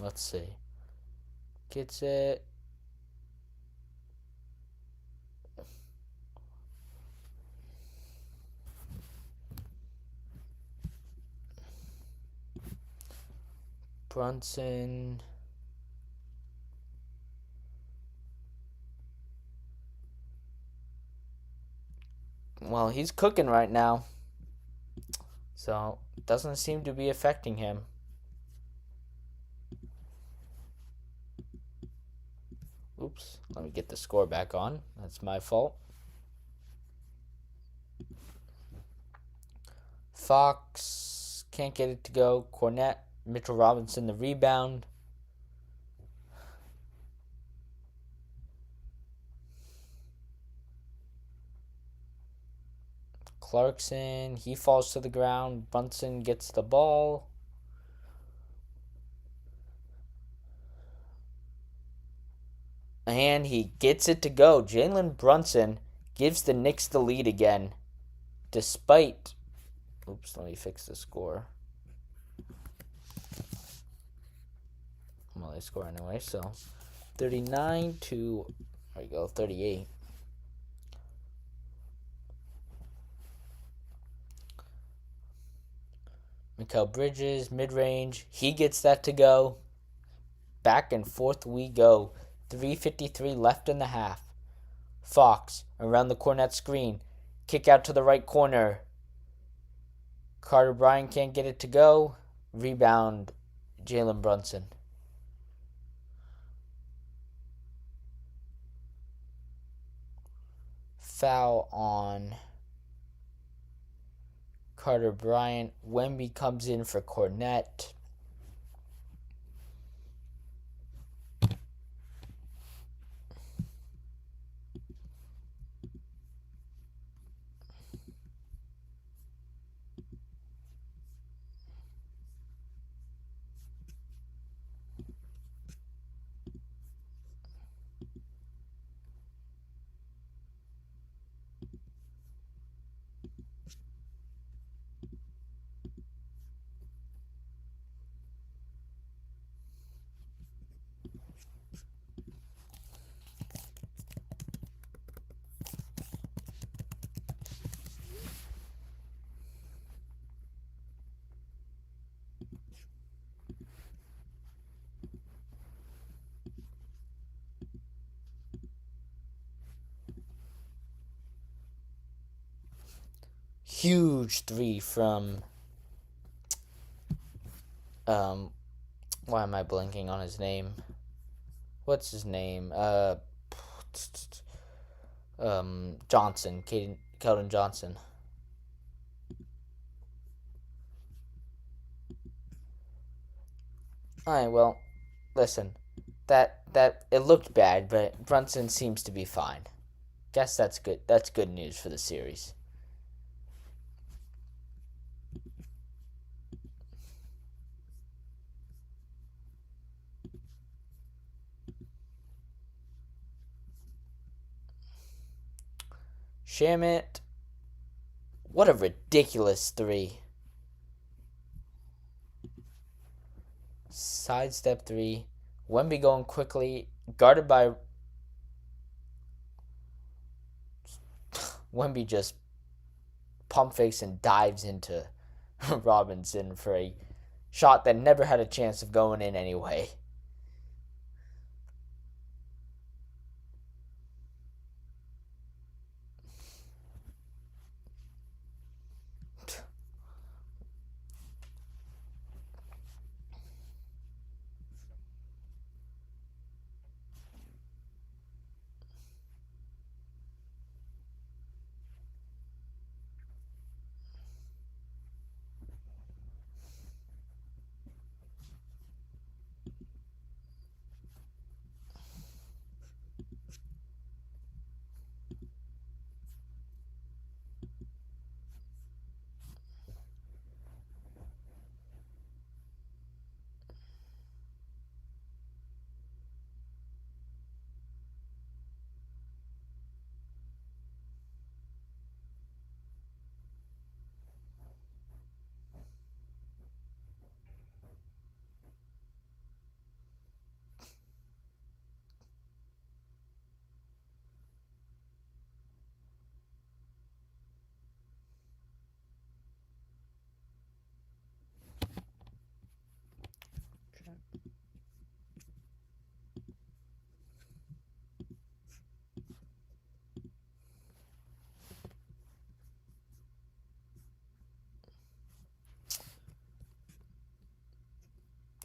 Let's see. Gets it. Brunson. Well, he's cooking right now. So, it doesn't seem to be affecting him. Oops. Let me get the score back on. That's my fault. Fox can't get it to go. Cornette, Mitchell Robinson the rebound. Clarkson, he falls to the ground. Brunson gets the ball. And he gets it to go. Jalen Brunson gives the Knicks the lead again. Despite... Oops, let me fix the score. Well, they score anyway, so 39 to, there we go, 38. Mikal Bridges, mid-range. He gets that to go. Back and forth we go. 3:53 left in the half. Fox around the Cornet screen. Kick out to the right corner. Carter Bryant can't get it to go. Rebound, Jalen Brunson. Foul on Carter Bryant. Wemby comes in for Cornet. Huge three from why am I blanking on his name? What's his name? Johnson, Keldon Johnson. Alright, well, listen. That it looked bad, but Brunson seems to be fine. Guess that's good. That's good news for the series. Shamit, what a ridiculous three. Sidestep three. Wemby going quickly, guarded by Wemby, just pump fakes and dives into Robinson for a shot that never had a chance of going in anyway.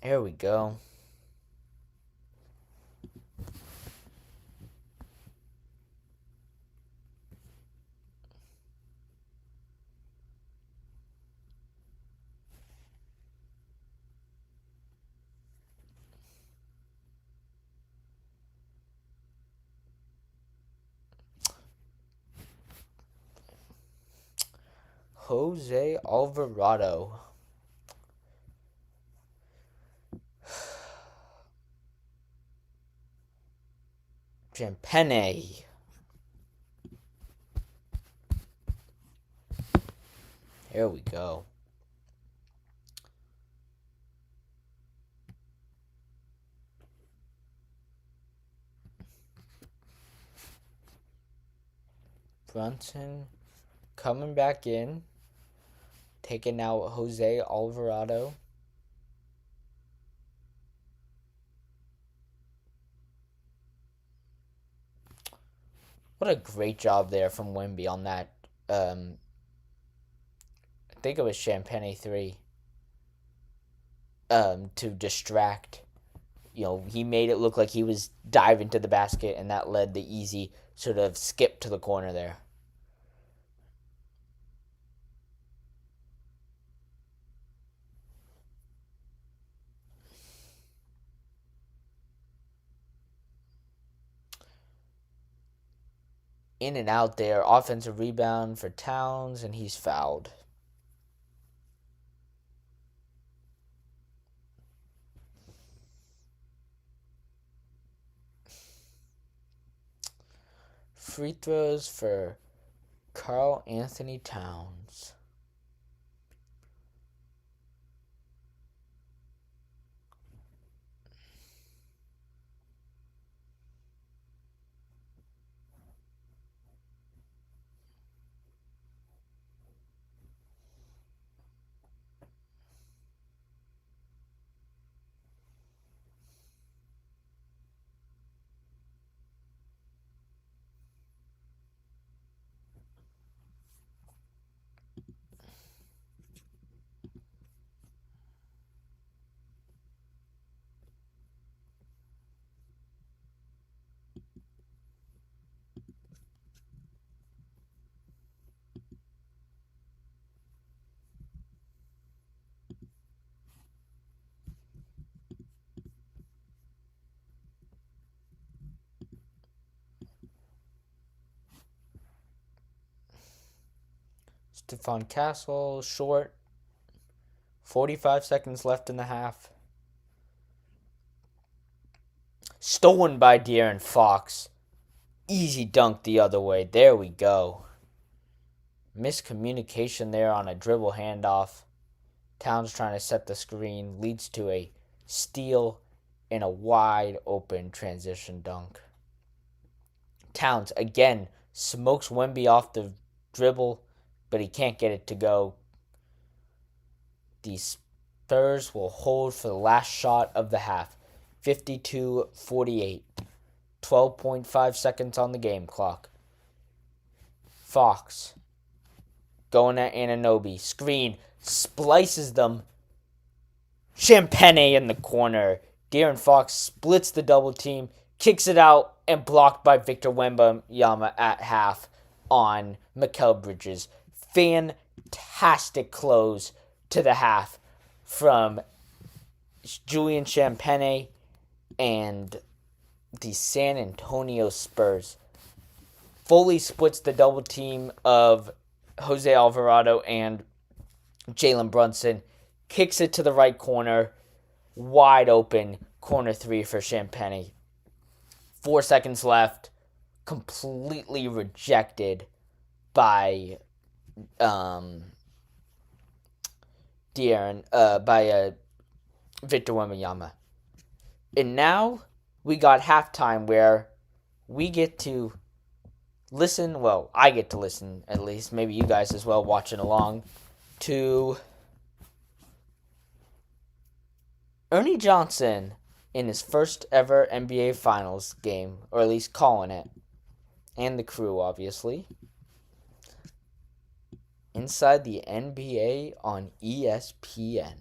Here we go. Jose Alvarado. Champene. Here we go. Brunson coming back in. Taking out Jose Alvarado. What a great job there from Wemby on that. I think it was Champagny 3. To distract. He made it look like he was diving to the basket, and that led the easy sort of skip to the corner there. In and out there. Offensive rebound for Towns, and he's fouled. Free throws for Karl Anthony Towns. Stephon Castle, short. 45 seconds left in the half. Stolen by De'Aaron Fox. Easy dunk the other way. There we go. Miscommunication there on a dribble handoff. Towns trying to set the screen. Leads to a steal and a wide open transition dunk. Towns, again, smokes Wemby off the dribble, but he can't get it to go. The Spurs will hold for the last shot of the half. 52-48. 12.5 seconds on the game clock. Fox going at Anunoby. Screen. Splices them. Champagny in the corner. De'Aaron Fox splits the double team. Kicks it out and blocked by Victor Wembanyama at half on Mikal Bridges. Fantastic close to the half from Julian Champagny and the San Antonio Spurs. Fully splits the double team of Jose Alvarado and Jalen Brunson. Kicks it to the right corner. Wide open corner 3 for Champagny. 4 seconds left. Completely rejected by Victor Wembanyama. And now we got halftime where we get to listen, well, I get to listen at least, maybe you guys as well watching along, to Ernie Johnson in his first ever NBA Finals game, or at least calling it, and the crew, obviously, inside the NBA on ESPN.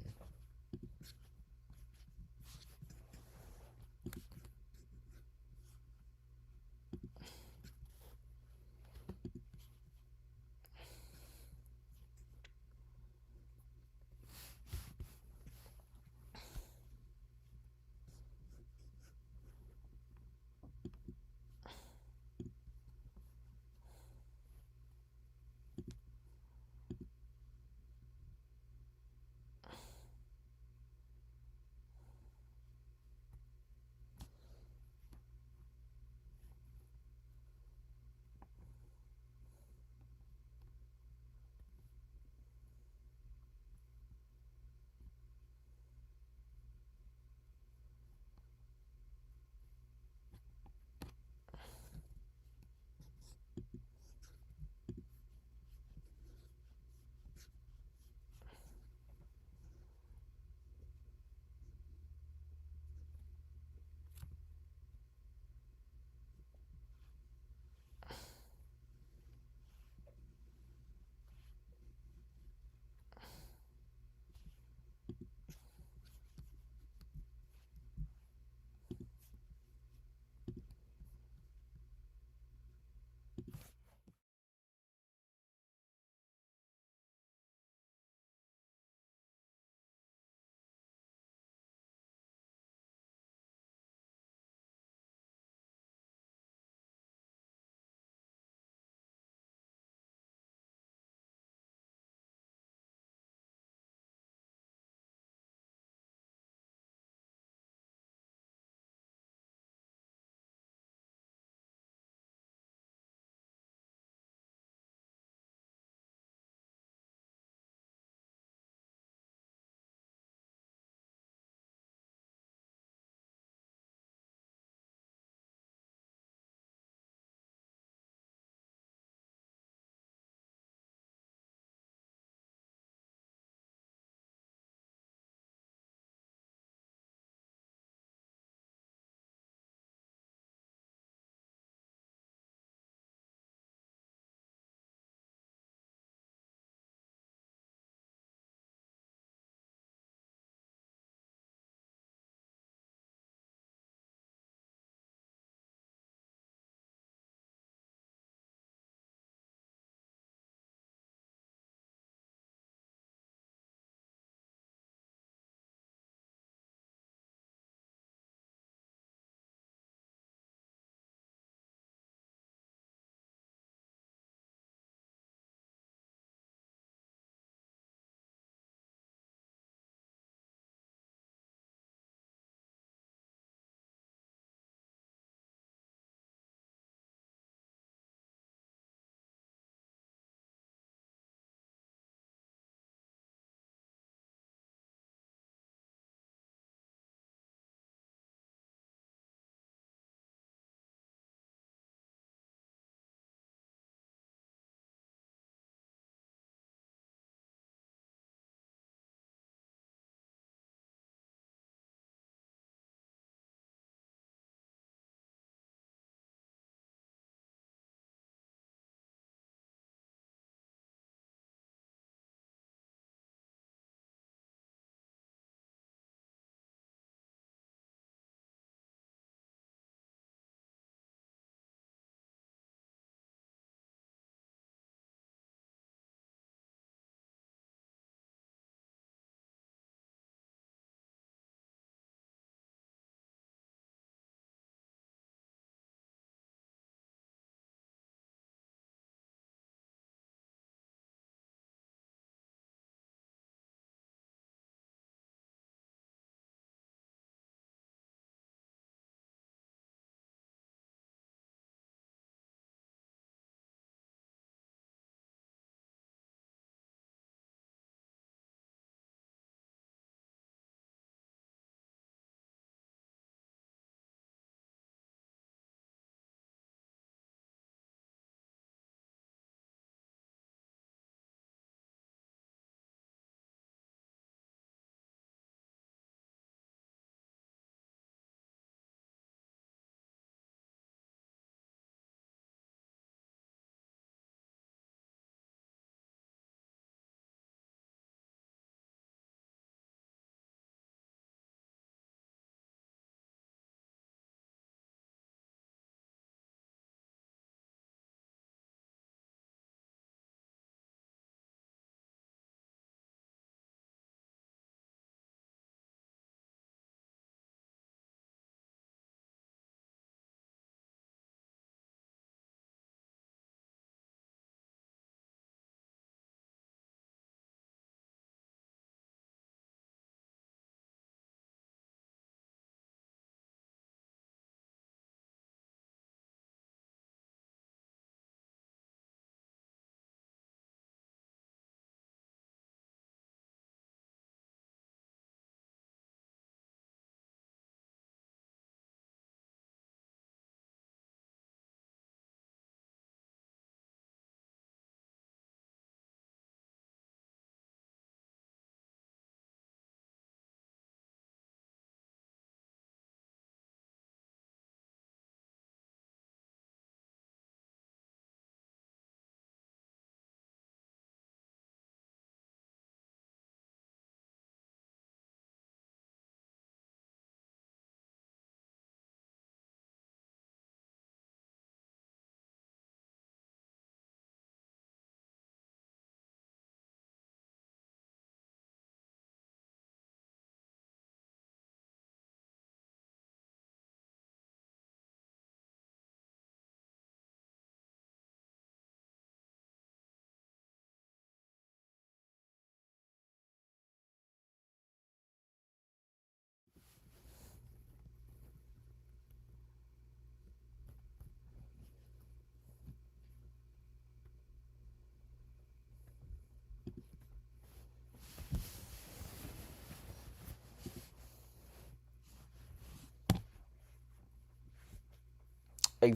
a,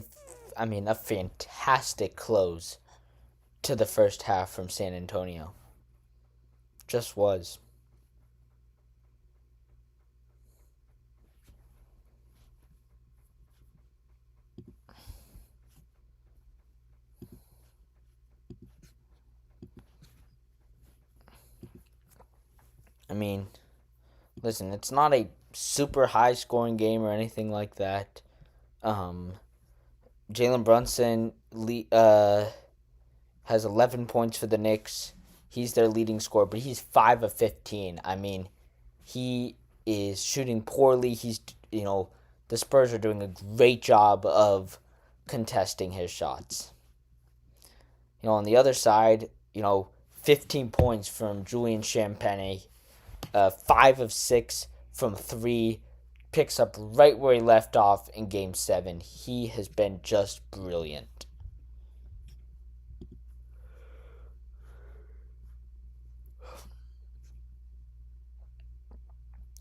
a fantastic close to the first half from San Antonio. Just was. I mean, listen, it's not a super high scoring game or anything like that. Um, Jalen Brunson has 11 points for the Knicks. He's their leading scorer, but he's 5 of 15. I mean, he is shooting poorly. The Spurs are doing a great job of contesting his shots. On the other side, 15 points from Julian Champagnie, 5 of 6 from 3, picks up right where he left off in Game 7. He has been just brilliant.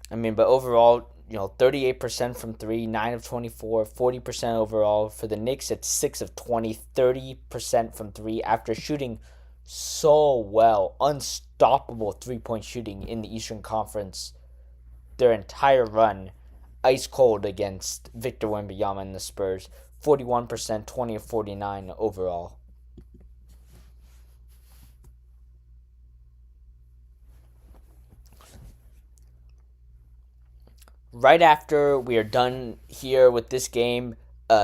But overall, 38% from 3, 9 of 24, 40% overall. For the Knicks, it's 6 of 20, 30% from 3 after shooting so well. Unstoppable three-point shooting in the Eastern Conference their entire run. Ice cold against Victor Wembanyama and the Spurs. 41%, 20 of 49 overall. Right after we are done here with this game,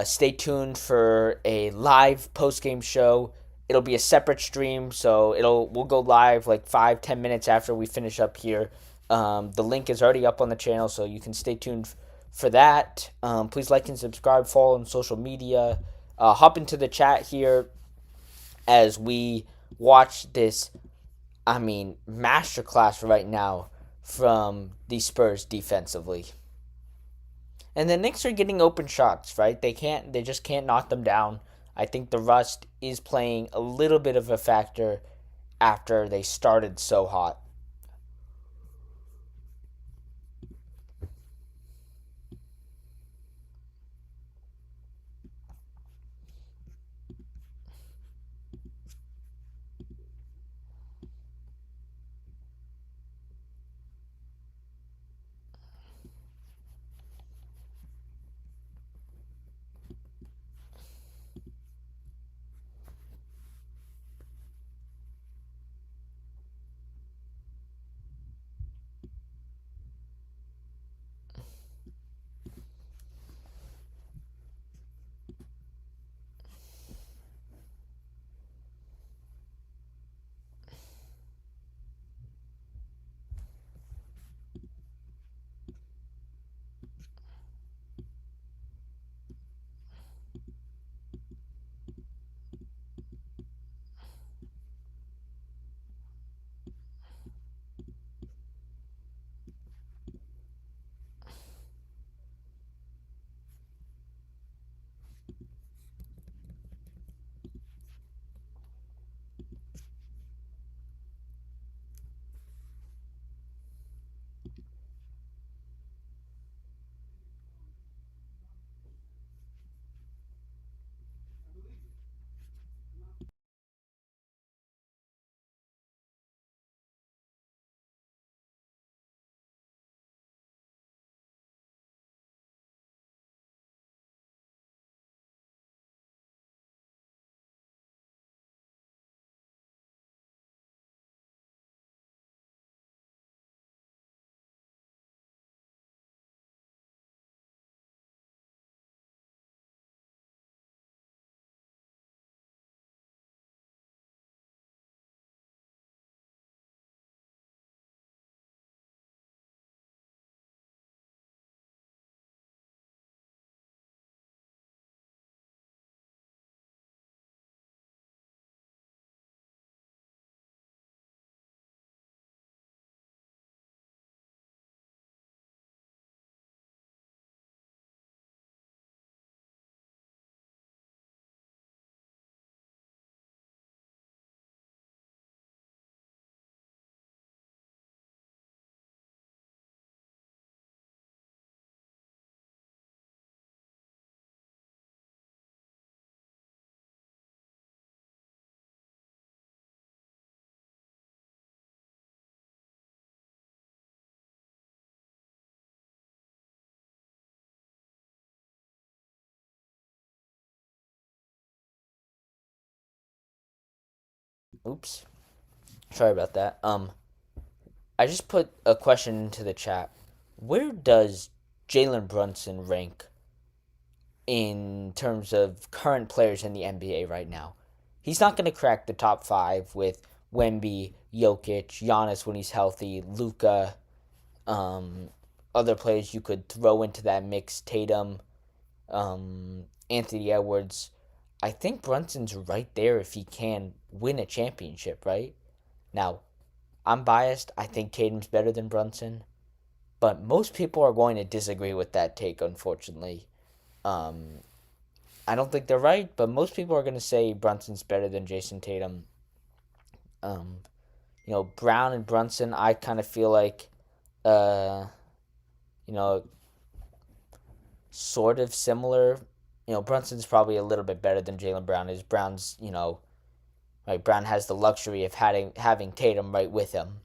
stay tuned for a live post game show. It'll be a separate stream, so we'll go live like 5-10 minutes after we finish up here. The link is already up on the channel, so you can stay tuned for that. Please like and subscribe, follow on social media. Hop into the chat here as we watch this, masterclass right now from the Spurs defensively. And the Knicks are getting open shots, right? They just can't knock them down. I think the rust is playing a little bit of a factor after they started so hot. Oops. Sorry about that. I just put a question into the chat. Where does Jalen Brunson rank in terms of current players in the NBA right now? He's not going to crack the top five with Wemby, Jokic, Giannis when he's healthy, Luka, other players you could throw into that mix, Tatum, Anthony Edwards. I think Brunson's right there if he can win a championship, right? Now, I'm biased. I think Tatum's better than Brunson, but most people are going to disagree with that take, unfortunately. Um, I don't think they're right, but most people are going to say Brunson's better than Jason Tatum. Um, Brown and Brunson, I kind of feel like, uh, you know, sort of similar. Brunson's probably a little bit better than Jalen Brown is. Brown's, right, Brown has the luxury of having Tatum right with him,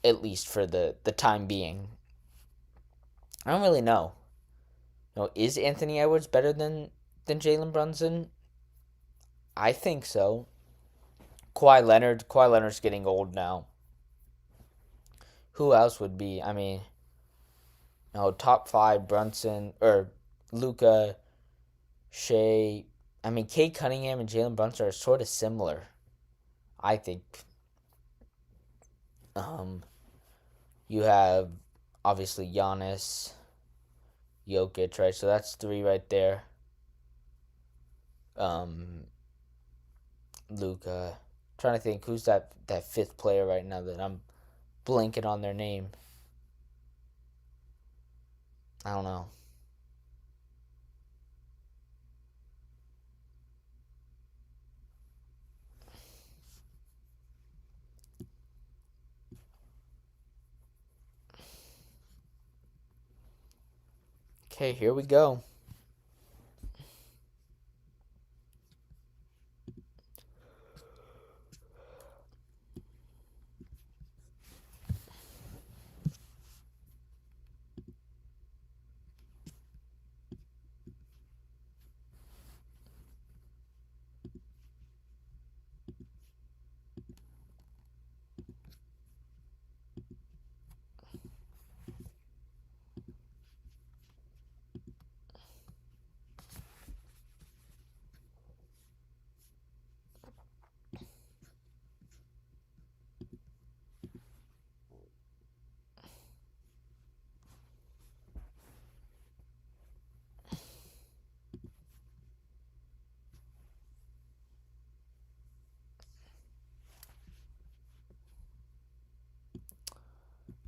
at least for the time being. I don't really know. Is Anthony Edwards better than Jalen Brunson? I think so. Kawhi Leonard's getting old now. Who else would be? I mean, top five Brunson or Luka, Shea. I mean, Kate Cunningham and Jalen Brunson are sort of similar. I think. Um, you have obviously Giannis, Jokic, right? So that's three right there. Um, Luka. Trying to think who's that fifth player right now that I'm blanking on their name. I don't know. Okay, here we go.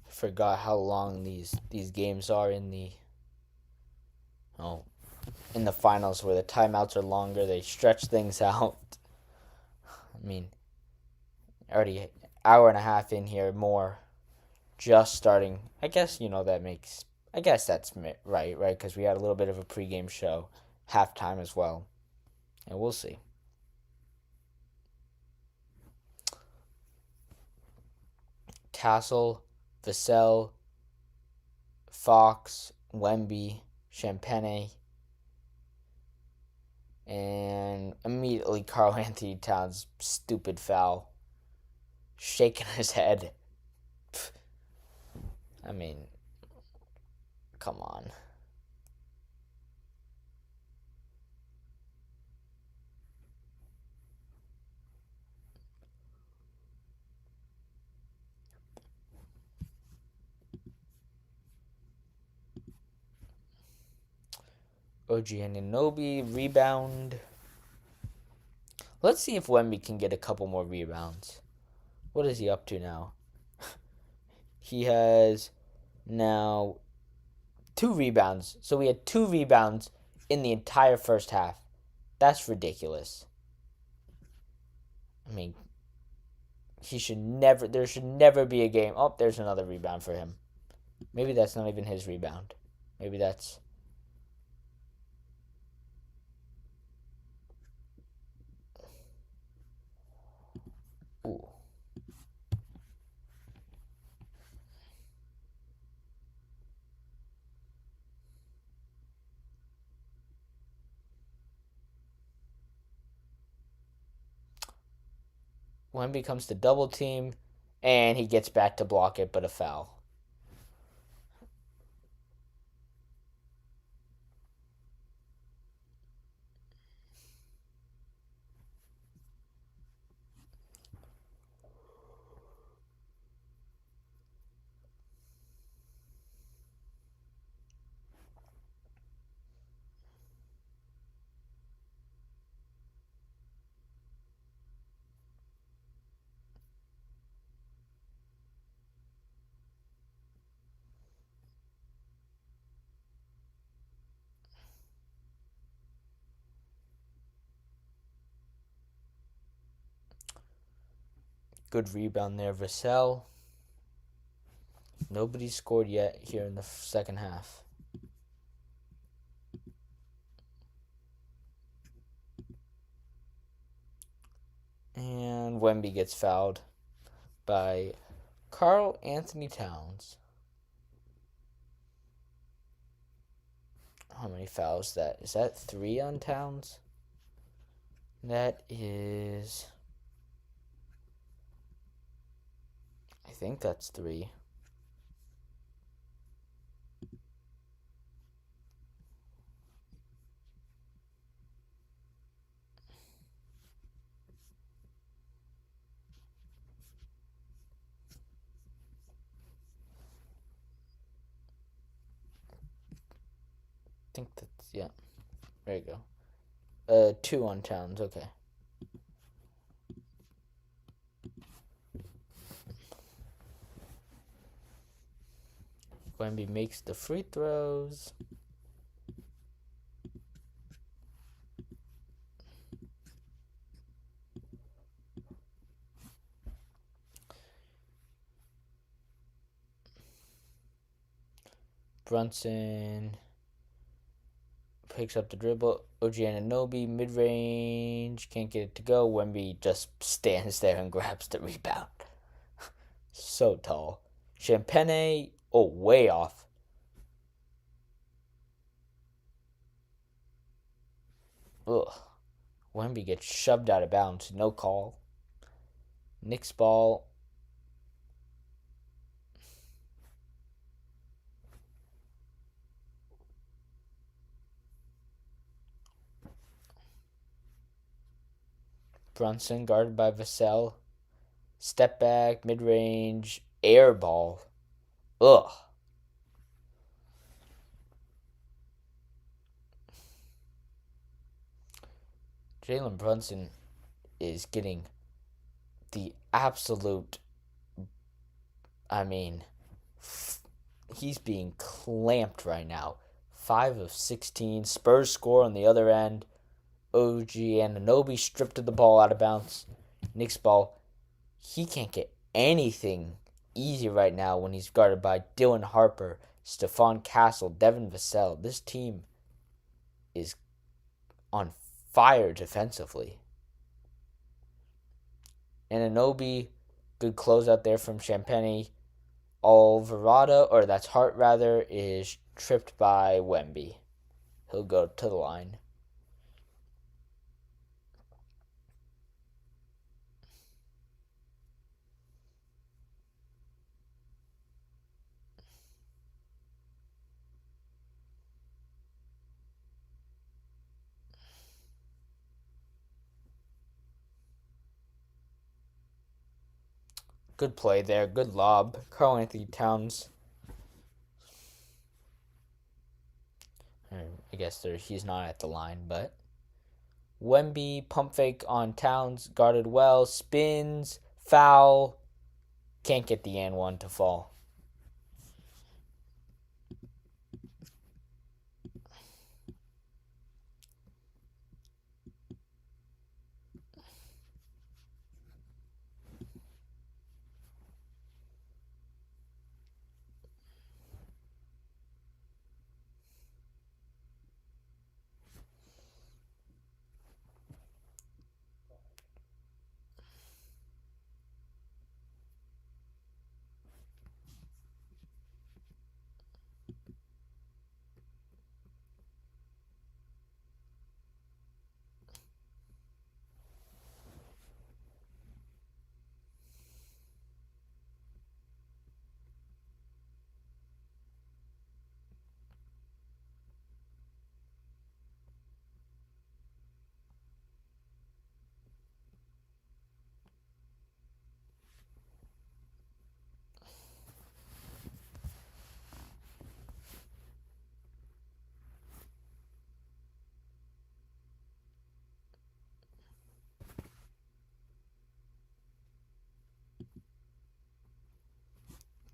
I forgot how long these games are oh in the finals where the timeouts are longer. They stretch things out. I mean, already hour and a half in here more, just starting. I guess that makes. I guess that's right, right? Because we had a little bit of a pregame show, halftime as well, and we'll see. Tassel, Vassell, Fox, Wemby, Champagne, and immediately Carl Anthony Towns' stupid foul, shaking his head. I mean, come on. OG Anunoby, rebound. Let's see if Wemby can get a couple more rebounds. What is he up to now? He has now 2 rebounds. So we had 2 rebounds in the entire first half. That's ridiculous. I mean, he should never. There should never be a game. Oh, there's another rebound for him. Maybe that's not even his rebound. Maybe that's. Ooh. Wemby comes to double team, and he gets back to block it, but a foul. Good rebound there, Vassell. Nobody's scored yet here in the second half. And Wemby gets fouled by Karl Anthony Towns. How many fouls is that? Is that 3 on Towns? That is... I think that's 3. I think that's... yeah. There you go. 2 on Towns, okay. Wemby makes the free throws. Brunson picks up the dribble. OG Anunoby, mid-range, can't get it to go. Wemby just stands there and grabs the rebound. So tall. Champagne, way off. Ugh. Wemby gets shoved out of bounds. No call. Knicks ball. Brunson guarded by Vassell. Step back, mid-range, air ball. Ugh. Jalen Brunson is getting the absolute... he's being clamped right now. 5 of 16. Spurs score on the other end. OG Anunoby stripped the ball out of bounds. Knicks ball. He can't get anything easy right now when he's guarded by Dylan Harper, Stephon Castle, Devin Vassell. This team is on fire defensively. Anunoby, good closeout there from Champagne. That's Hart rather, is tripped by Wemby. He'll go to the line. Good play there. Good lob. Karl Anthony Towns. I guess he's not at the line, but Wemby, pump fake on Towns, guarded well, spins, foul, can't get the and one to fall.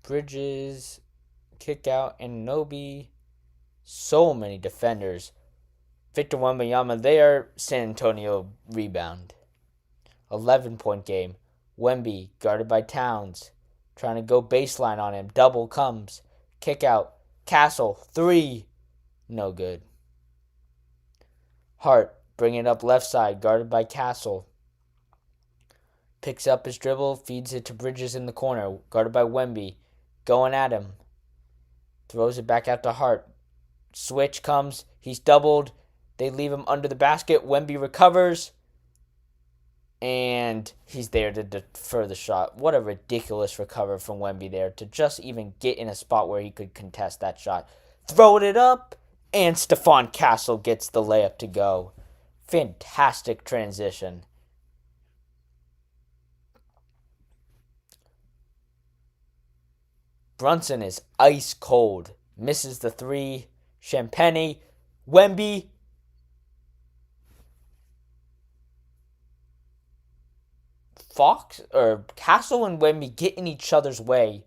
Bridges, kick out, and Nobi. So many defenders. Victor Wembanyama there. San Antonio rebound. 11-point game. Wemby guarded by Towns. Trying to go baseline on him. Double comes. Kick out. Castle. 3. No good. Hart bringing it up left side. Guarded by Castle. Picks up his dribble. Feeds it to Bridges in the corner. Guarded by Wemby. Going at him. Throws it back out to Hart. Switch comes. He's doubled. They leave him under the basket. Wemby recovers. And he's there to defer the shot. What a ridiculous recovery from Wemby there to just even get in a spot where he could contest that shot. Throwing it up, and Stephon Castle gets the layup to go. Fantastic transition. Brunson is ice cold. Misses the 3. Champagny. Wemby. Castle and Wemby get in each other's way,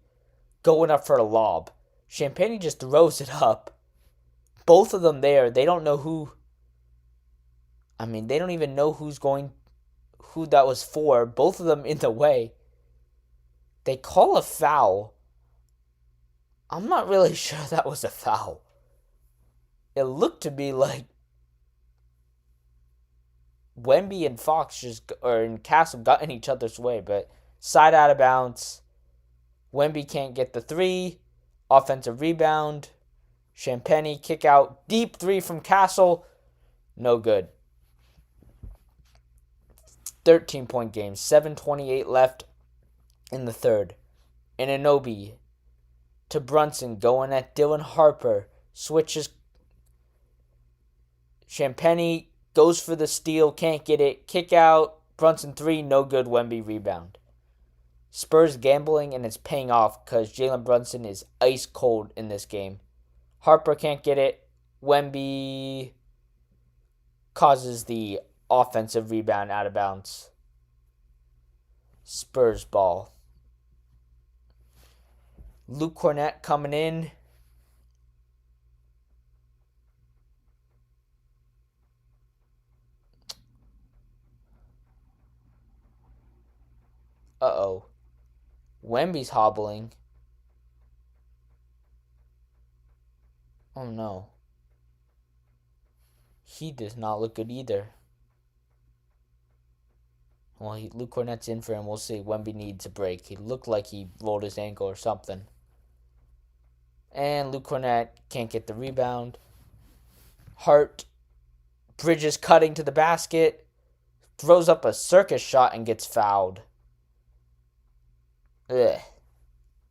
going up for a lob. Champagny just throws it up. Both of them there, they don't know who. They don't even know who that was for. Both of them in the way. They call a foul. I'm not really sure that was a foul. It looked to me like Wemby and Castle got in each other's way, but side out of bounds. Wemby can't get the 3. Offensive rebound. Champagny kick out. Deep 3 from Castle. No good. 13-point game. 7:28 left in the third. Anunoby to Brunson going at Dylan Harper. Switches. Champagny goes for the steal, can't get it. Kick out. Brunson 3, no good. Wemby rebound. Spurs gambling, and it's paying off because Jalen Brunson is ice cold in this game. Harper can't get it. Wemby causes the offensive rebound out of bounds. Spurs ball. Luke Cornett coming in. Uh-oh. Wemby's hobbling. Oh no. He does not look good either. Well, Luke Cornett's in for him. We'll see. Wemby needs a break. He looked like he rolled his ankle or something. And Luke Cornett can't get the rebound. Hart. Bridges cutting to the basket. Throws up a circus shot and gets fouled. Ugh.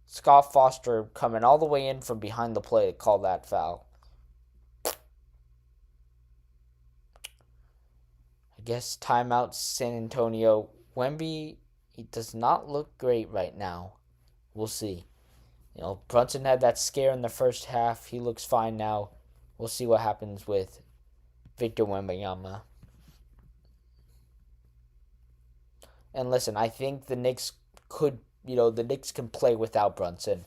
Scott Foster coming all the way in from behind the play to call that foul. I guess timeout San Antonio. Wemby, he does not look great right now. We'll see. Brunson had that scare in the first half. He looks fine now. We'll see what happens with Victor Wembanyama. And listen, I think the Knicks can play without Brunson.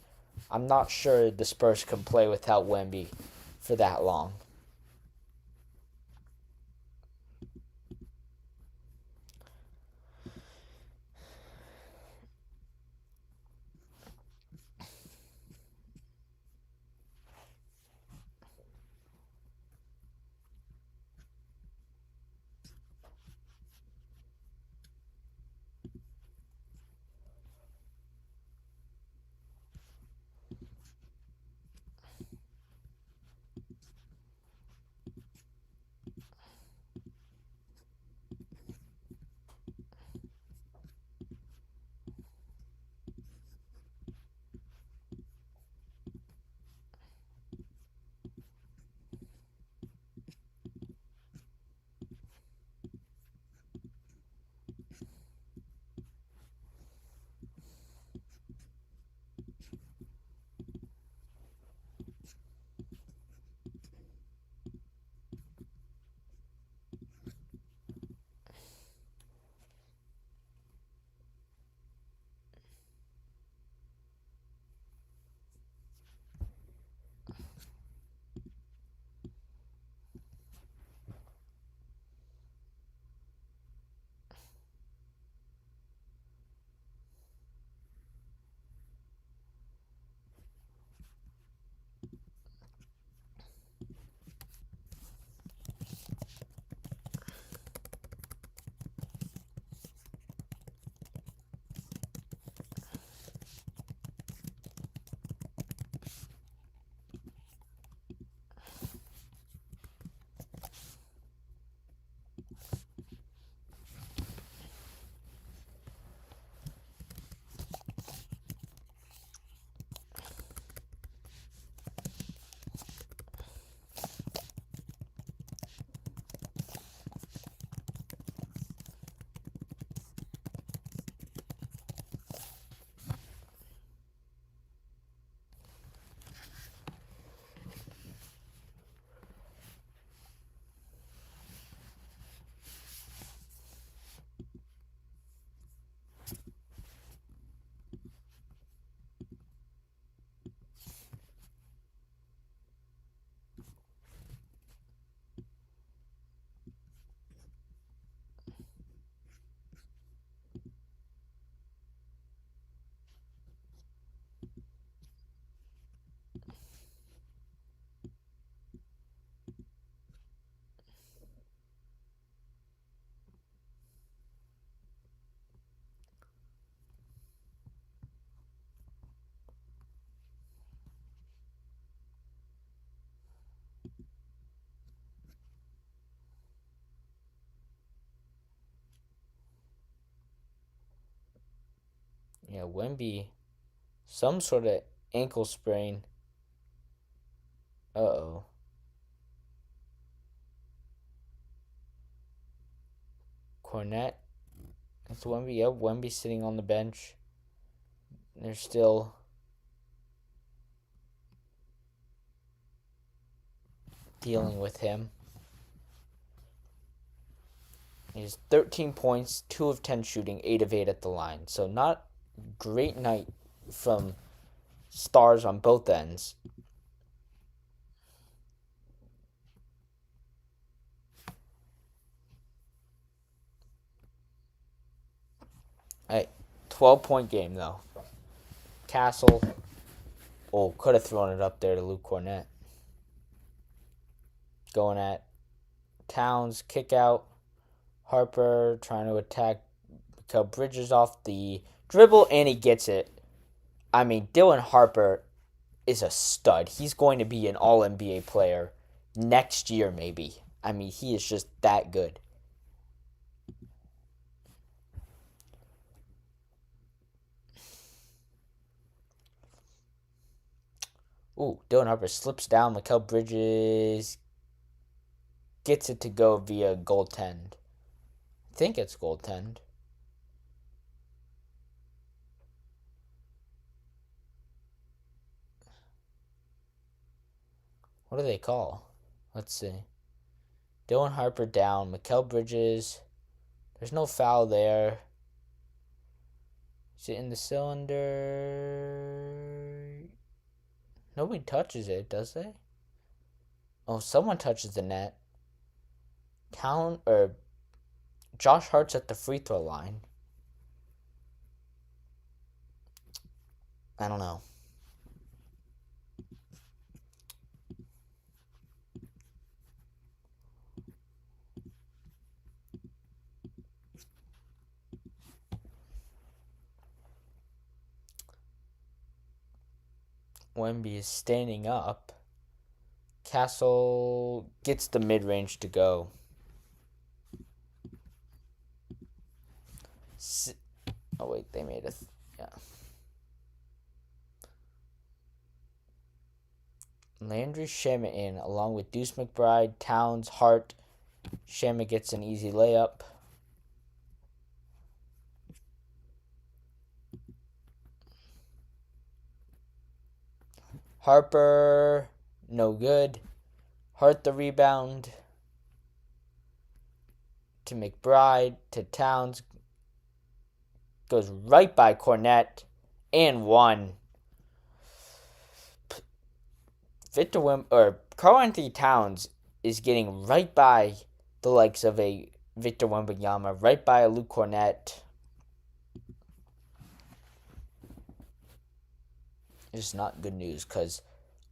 I'm not sure the Spurs can play without Wemby for that long. Yeah, Wemby, some sort of ankle sprain. Uh-oh. Cornette. That's Wemby. Yep, Wemby sitting on the bench. They're still dealing with him. He's 13 points, 2 of 10 shooting, 8 of 8 at the line. So not great night from stars on both ends. Hey, 12-point game though. Castle, could have thrown it up there to Luke Cornett. Going at Towns, kick out. Harper trying to attack Mikal Bridges off the dribble, and he gets it. I mean, Dylan Harper is a stud. He's going to be an All NBA player next year, maybe. I mean, he is just that good. Ooh, Dylan Harper slips down. Mikal Bridges gets it to go via goaltend. I think it's goaltend. What do they call? Let's see. Dylan Harper down. Mikal Bridges. There's no foul there. Is it in the cylinder? Nobody touches it, does they? Oh, someone touches the net. Josh Hart's at the free throw line. I don't know. Wemby is standing up. Castle gets the mid-range to go. Oh, wait, they made it. Yeah. Landry Shamet in, along with Deuce McBride, Towns, Hart. Shamet gets an easy layup. Harper, no good. Hart the rebound to McBride, to Towns. Goes right by Cornette and one. Karl Anthony Towns is getting right by the likes of a Victor Wembanyama, right by a Luke Cornette. It's not good news because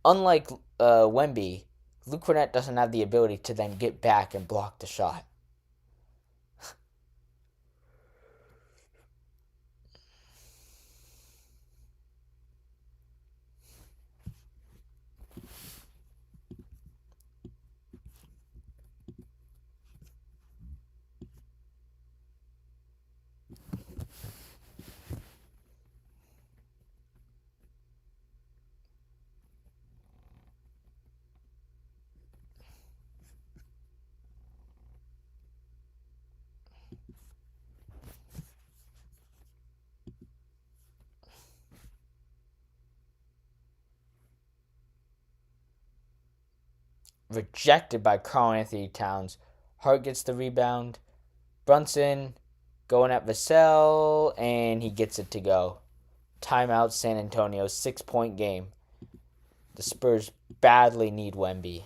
unlike Wemby, Luke Cornette doesn't have the ability to then get back and block the shot. Rejected by Karl Anthony Towns. Hart gets the rebound. Brunson going at Vassell, and he gets it to go. Timeout, San Antonio, 6-point game. The Spurs badly need Wemby.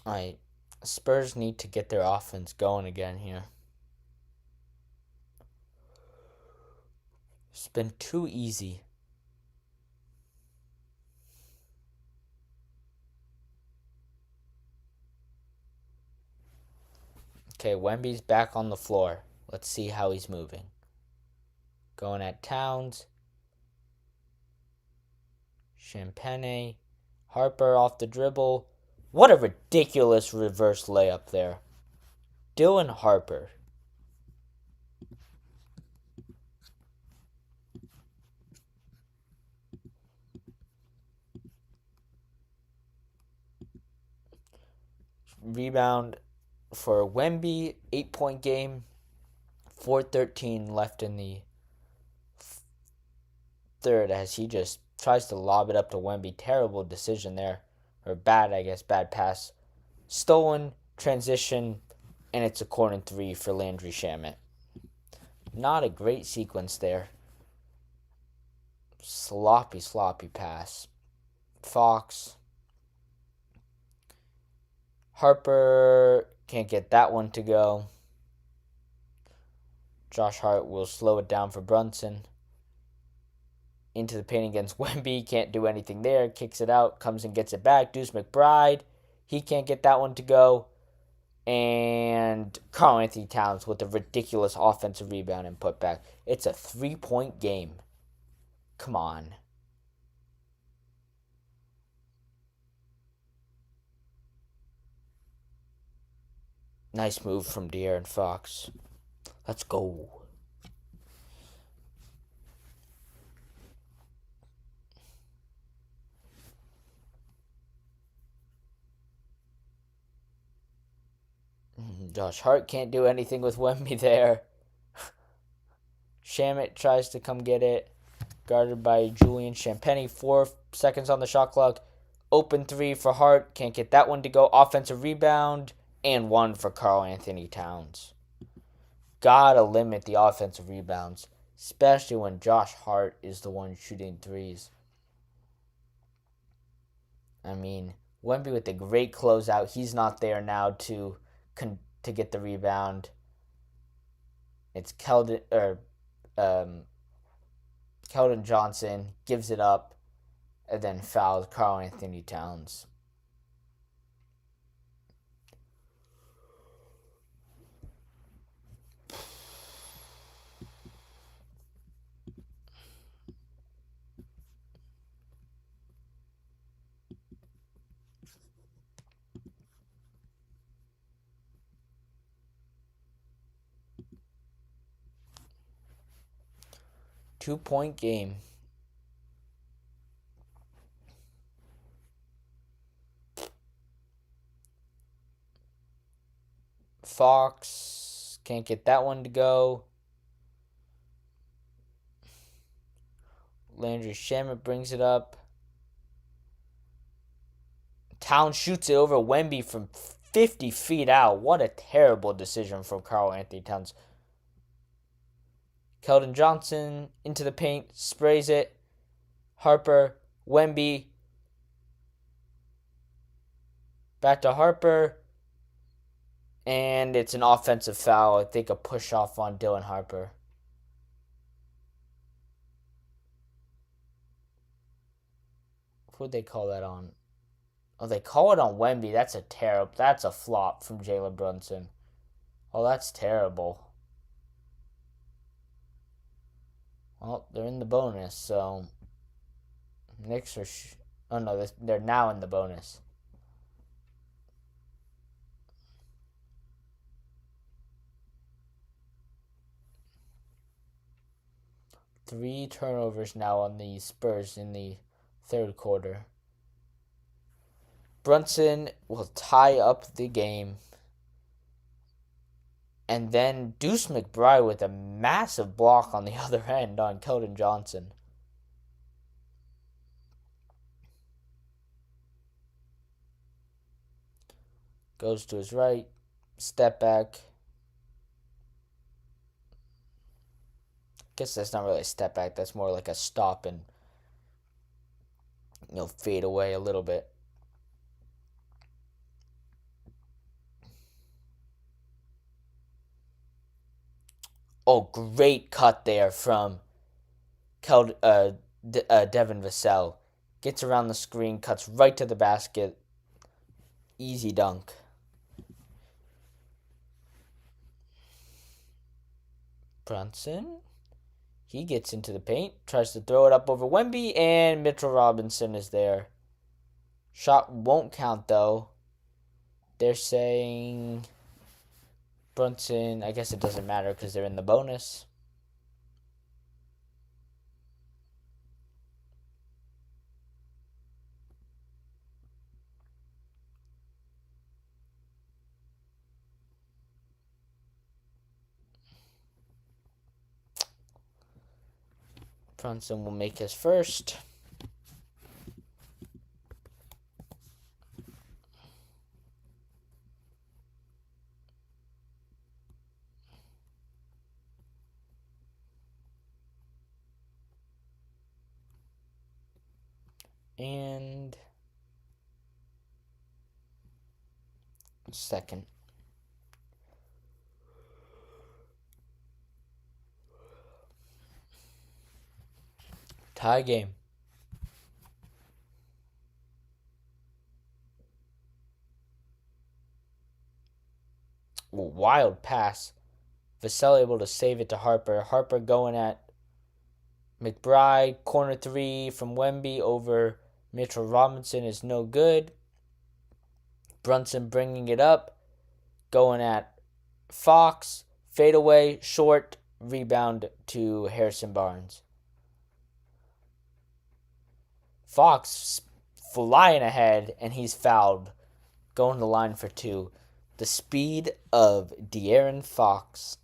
Alright, Spurs need to get their offense going again here. It's been too easy. Okay, Wemby's back on the floor. Let's see how he's moving. Going at Towns. Champagne. Harper off the dribble. What a ridiculous reverse layup there. Dylan Harper. Rebound for Wemby. 8-point game. 4:13 left in the third as he just tries to lob it up to Wemby. Terrible decision there. Or bad, I guess. Bad pass. Stolen. Transition. And it's a corner three for Landry Shamet. Not a great sequence there. Sloppy pass. Fox. Harper can't get that one to go. Josh Hart will slow it down for Brunson. Into the paint against Wemby. Can't do anything there. Kicks it out. Comes and gets it back. Deuce McBride. He can't get that one to go. And Karl-Anthony Towns with a ridiculous offensive rebound and putback. It's a 3-point game. Come on. Nice move from De'Aaron Fox. Let's go. Josh Hart can't do anything with Wemby there. Shamet tries to come get it. Guarded by Julian Champagnie. 4 seconds on the shot clock. Open three for Hart. Can't get that one to go. Offensive rebound. And one for Karl-Anthony Towns. Gotta limit the offensive rebounds. Especially when Josh Hart is the one shooting threes. I mean, Wemby with a great closeout. He's not there now to get the rebound. It's Keldon Johnson gives it up and then fouls Karl-Anthony Towns. Two-point game. Fox can't get that one to go. Landry Shamet brings it up. Towns shoots it over Wemby from 50 feet out. What a terrible decision from Karl-Anthony Towns. Keldon Johnson into the paint, sprays it. Harper, Wemby. Back to Harper. And it's an offensive foul. I think a push off on Dylan Harper. Who'd they call that on? Oh, they call it on Wemby. That's a flop from Jalen Brunson. Oh, that's terrible. Well, they're in the bonus, so Knicks are. Oh no, they're now in the bonus. Three turnovers now on the Spurs in the third quarter. Brunson will tie up the game. And then Deuce McBride with a massive block on the other end on Keldon Johnson. Goes to his right. Step back. Guess that's not really a step back. That's more like a stop and fade away a little bit. Oh, great cut there from Devin Vassell. Gets around the screen, cuts right to the basket. Easy dunk. Brunson. He gets into the paint, tries to throw it up over Wemby, and Mitchell Robinson is there. Shot won't count, though. They're saying Brunson, I guess it doesn't matter because they're in the bonus. Brunson will make his first. And second. Tie game. Wild pass. Vassell able to save it to Harper. Harper going at McBride. Corner three from Wemby over Mitchell Robinson is no good. Brunson bringing it up. Going at Fox. Fadeaway. Short. Rebound to Harrison Barnes. Fox flying ahead, and he's fouled. Going to the line for two. The speed of De'Aaron Fox.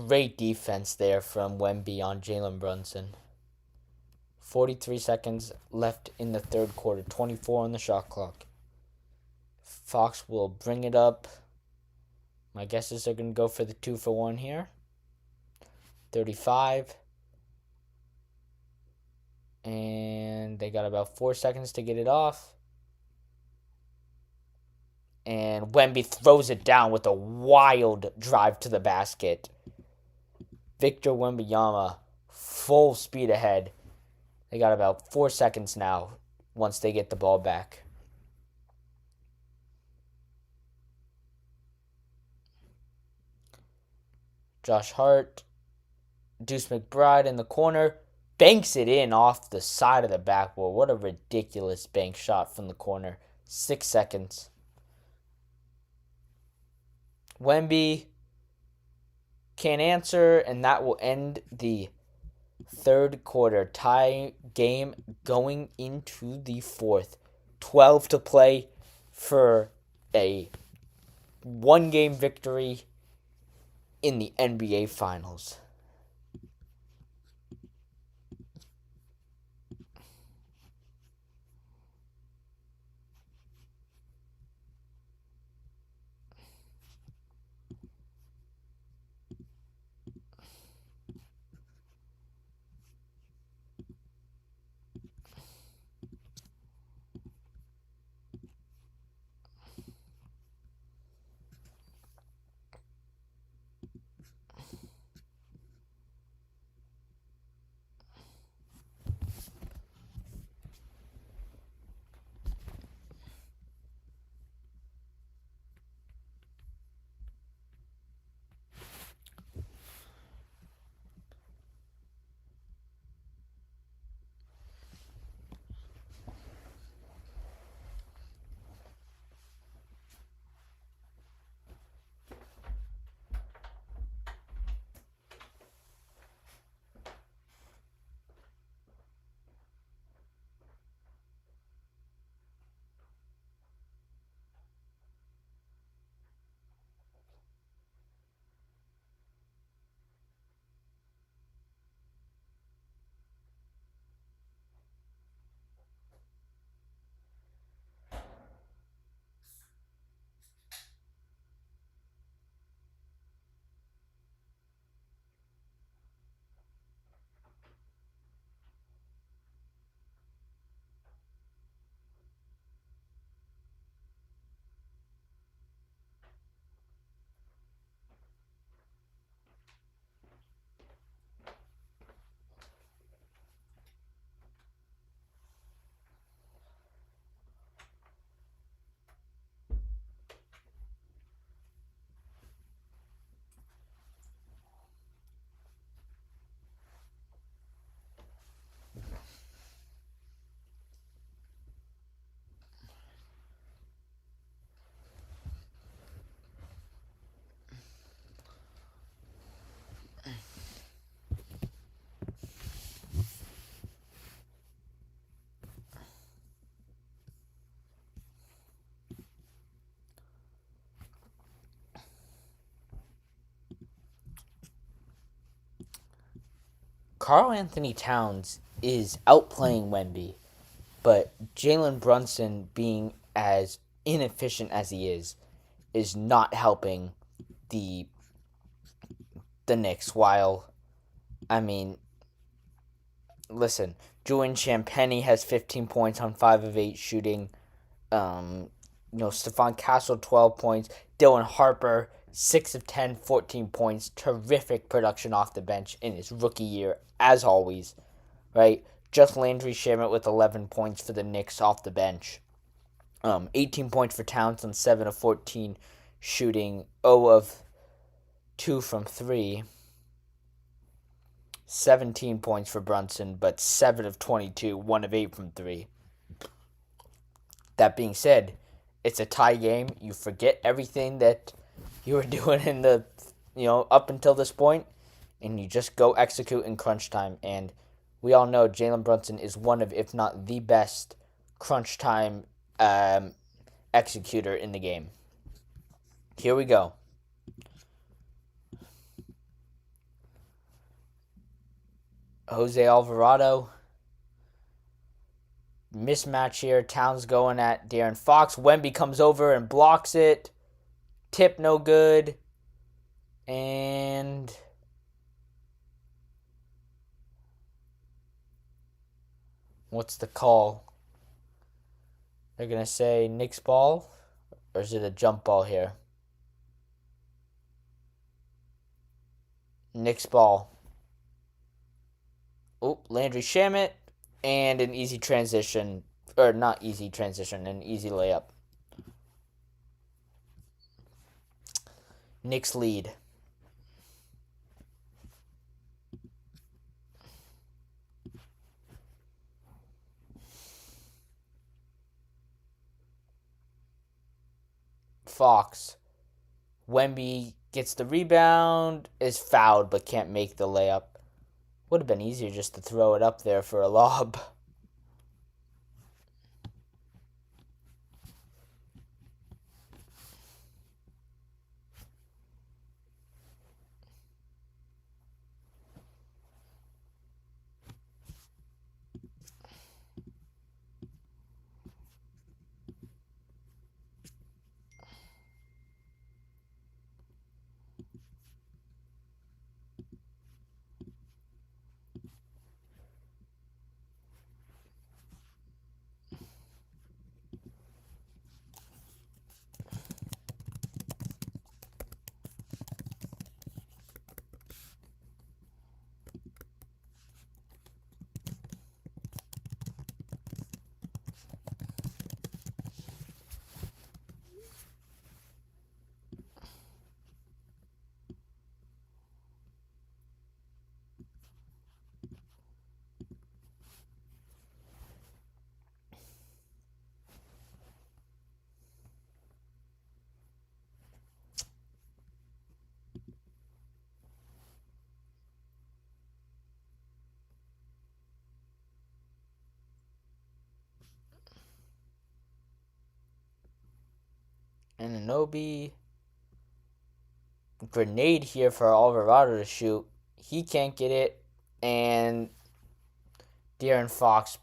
Great defense there from Wemby on Jalen Brunson. 43 seconds left in the third quarter. 24 on the shot clock. Fox will bring it up. My guess is they're going to go for the 2-for-1 here. 35. And they got about 4 seconds to get it off. And Wemby throws it down with a wild drive to the basket. Victor Wembanyama, full speed ahead. They got about 4 seconds now once they get the ball back. Josh Hart, Deuce McBride in the corner, banks it in off the side of the backboard. What a ridiculous bank shot from the corner. 6 seconds. Wemby can't answer, and that will end the third quarter. Tie game going into the fourth. 12 to play for a one-game victory in the NBA Finals. Karl Anthony Towns is outplaying Wemby, but Jalen Brunson being as inefficient as he is not helping the the Knicks. While I mean, listen, Julian Champagnie has 15 points on 5 of 8 shooting. Stephon Castle 12 points. Dylan Harper 6 of 10, 14 points. Terrific production off the bench in his rookie year, as always. Right, just Landry Shamet with 11 points for the Knicks off the bench. 18 points for Towns on 7 of 14 shooting. 0 of 2 from 3. 17 points for Brunson, but 7 of 22, 1 of 8 from 3. That being said, it's a tie game. You forget everything that you were doing in the, up until this point, and you just go execute in crunch time. And we all know Jalen Brunson is one of, if not the best, crunch time executor in the game. Here we go. Jose Alvarado. Mismatch here. Towns going at De'Aaron Fox. Wemby comes over and blocks it. Tip no good. And what's the call? They're going to say Knicks ball? Or is it a jump ball here? Knicks ball. Oh, Landry Shamet. And an easy transition. Or not easy transition, an easy layup. Knicks lead. Fox. Wemby gets the rebound, is fouled, but can't make the layup. Would have been easier just to throw it up there for a lob. And Anunoby. Grenade here for Alvarado to shoot. He can't get it. And De'Aaron Fox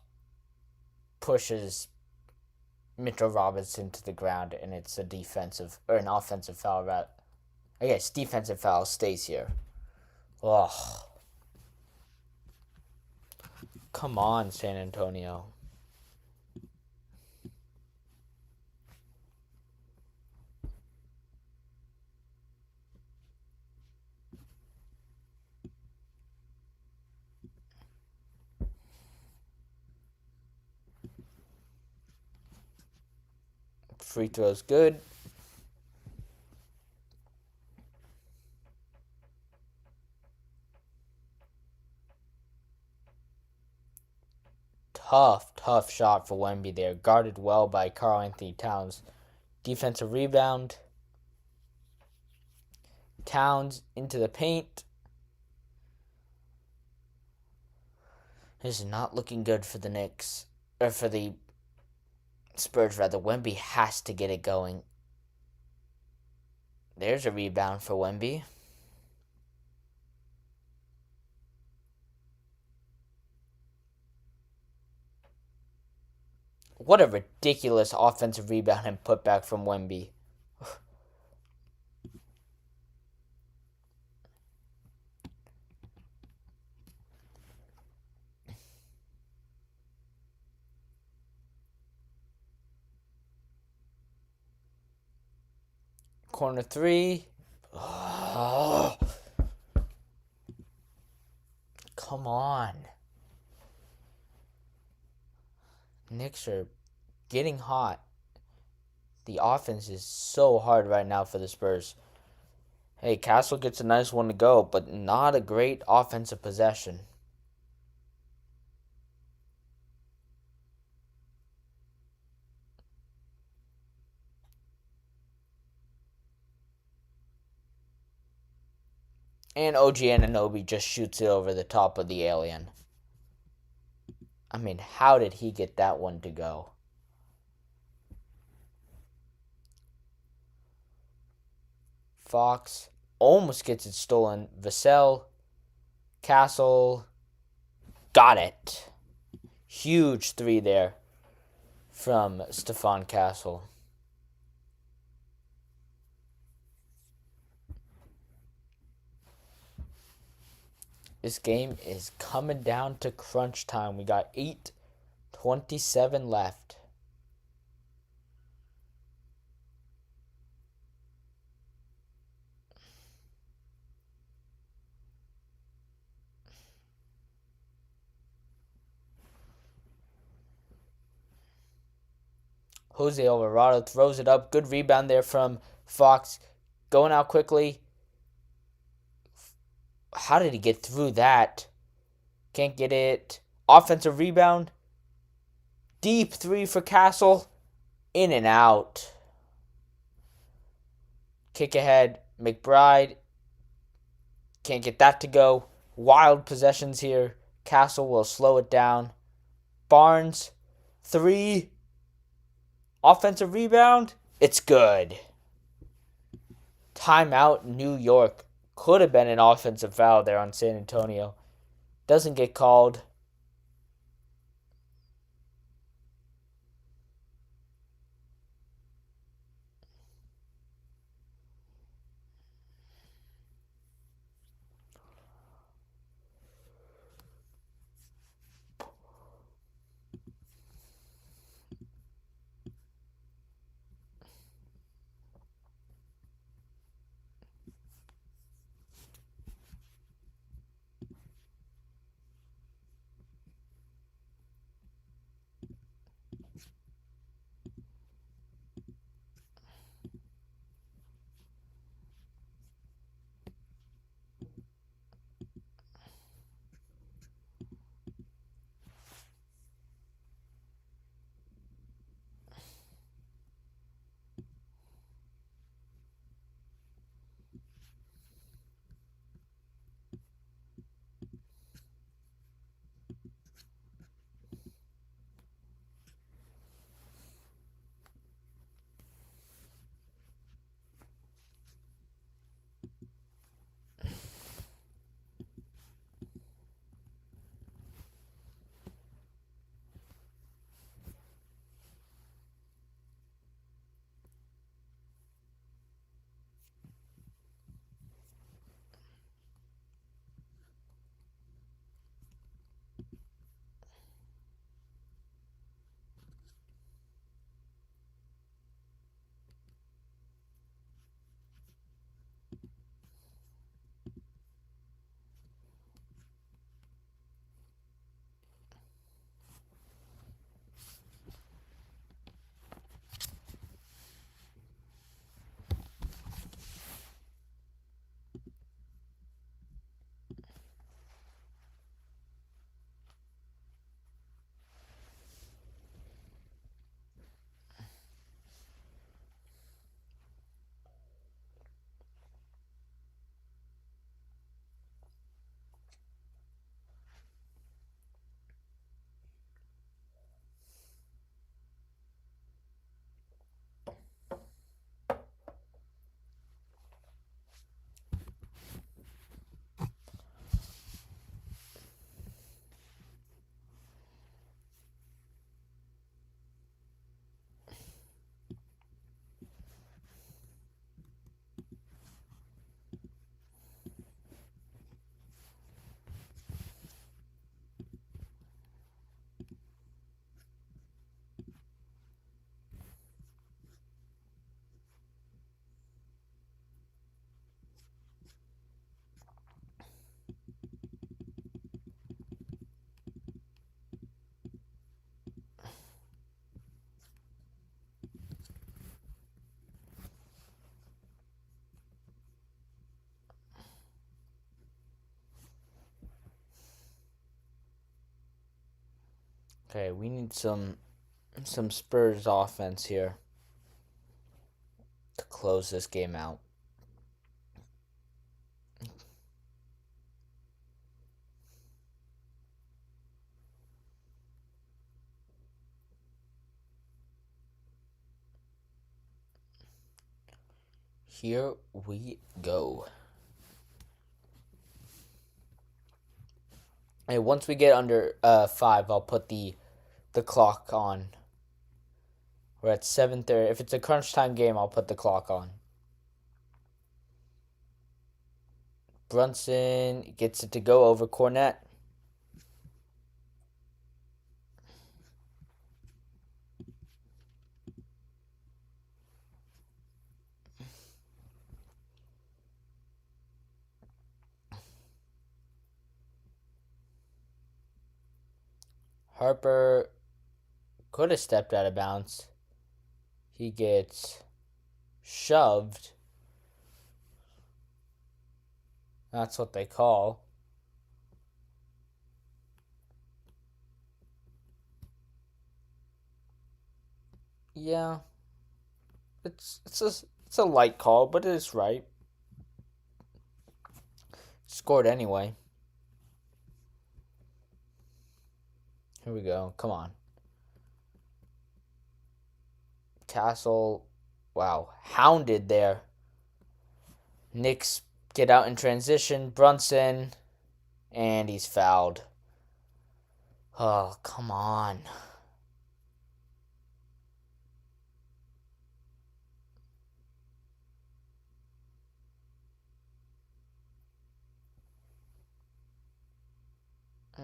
pushes Mitchell Robinson to the ground, and it's a defensive or an offensive foul route. I guess defensive foul stays here. Ugh. Come on, San Antonio. Free throw's good. Tough shot for Wemby there. Guarded well by Karl Anthony Towns. Defensive rebound. Towns into the paint. This is not looking good for the Knicks. Or for the Spurs, rather. Wemby has to get it going. There's a rebound for Wemby. What a ridiculous offensive rebound and putback from Wemby. Corner three. Oh, come on. Knicks are getting hot. The offense is so hard right now for the Spurs. Hey, Castle gets a nice one to go, but not a great offensive possession. And OG Anunoby just shoots it over the top of the alien. I mean, how did he get that one to go? Fox almost gets it stolen. Vassell, Castle, got it. Huge three there from Stephon Castle. This game is coming down to crunch time. We got 8:27 left. Jose Alvarado throws it up. Good rebound there from Fox. Going out quickly. How did he get through that? Can't get it. Offensive rebound. Deep three for Castle. In and out. Kick ahead. McBride. Can't get that to go. Wild possessions here. Castle will slow it down. Barnes. Three. Offensive rebound. It's good. Timeout, New York. Could have been an offensive foul there on San Antonio. Doesn't get called. Okay, we need some Spurs offense here to close this game out. Here we go. And once we get under 5, I'll put the clock on. We're at 7:30. If it's a crunch time game, I'll put the clock on. Brunson gets it to go over Cornette. Harper could have stepped out of bounds. He gets shoved. That's what they call. Yeah, it's a light call, but it is right. Scored anyway. Here we go. Come on. Castle, wow, hounded there. Knicks get out in transition. Brunson, and he's fouled. Oh, come on.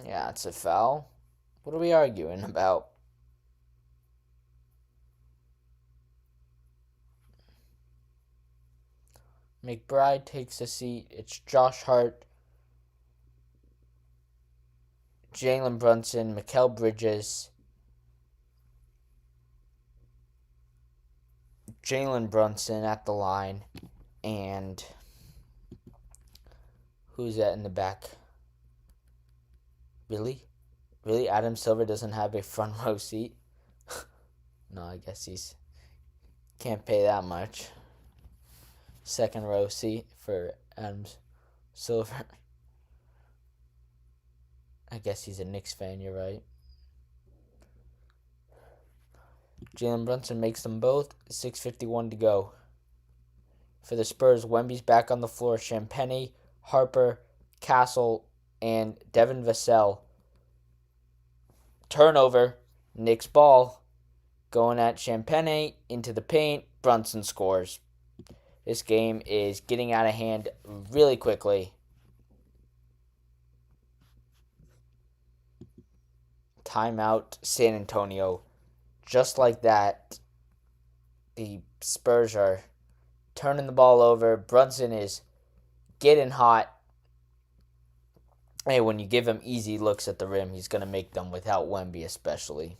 Yeah, it's a foul. What are we arguing about? McBride takes a seat. It's Josh Hart, Jalen Brunson, Mikal Bridges, Jalen Brunson at the line, and who's that in the back? Really? Really? Adam Silver doesn't have a front row seat? No, I guess he's can't pay that much. Second row seat for Adam Silver. I guess he's a Knicks fan, you're right. Jalen Brunson makes them both. 6:51 to go. For the Spurs, Wemby's back on the floor. Champagnie, Harper, Castle, and Devin Vassell. Turnover. Knicks ball. Going at Champagnie into the paint. Brunson scores. This game is getting out of hand really quickly. Timeout, San Antonio. Just like that, the Spurs are turning the ball over. Brunson is getting hot. Hey, when you give him easy looks at the rim, he's going to make them without Wemby especially.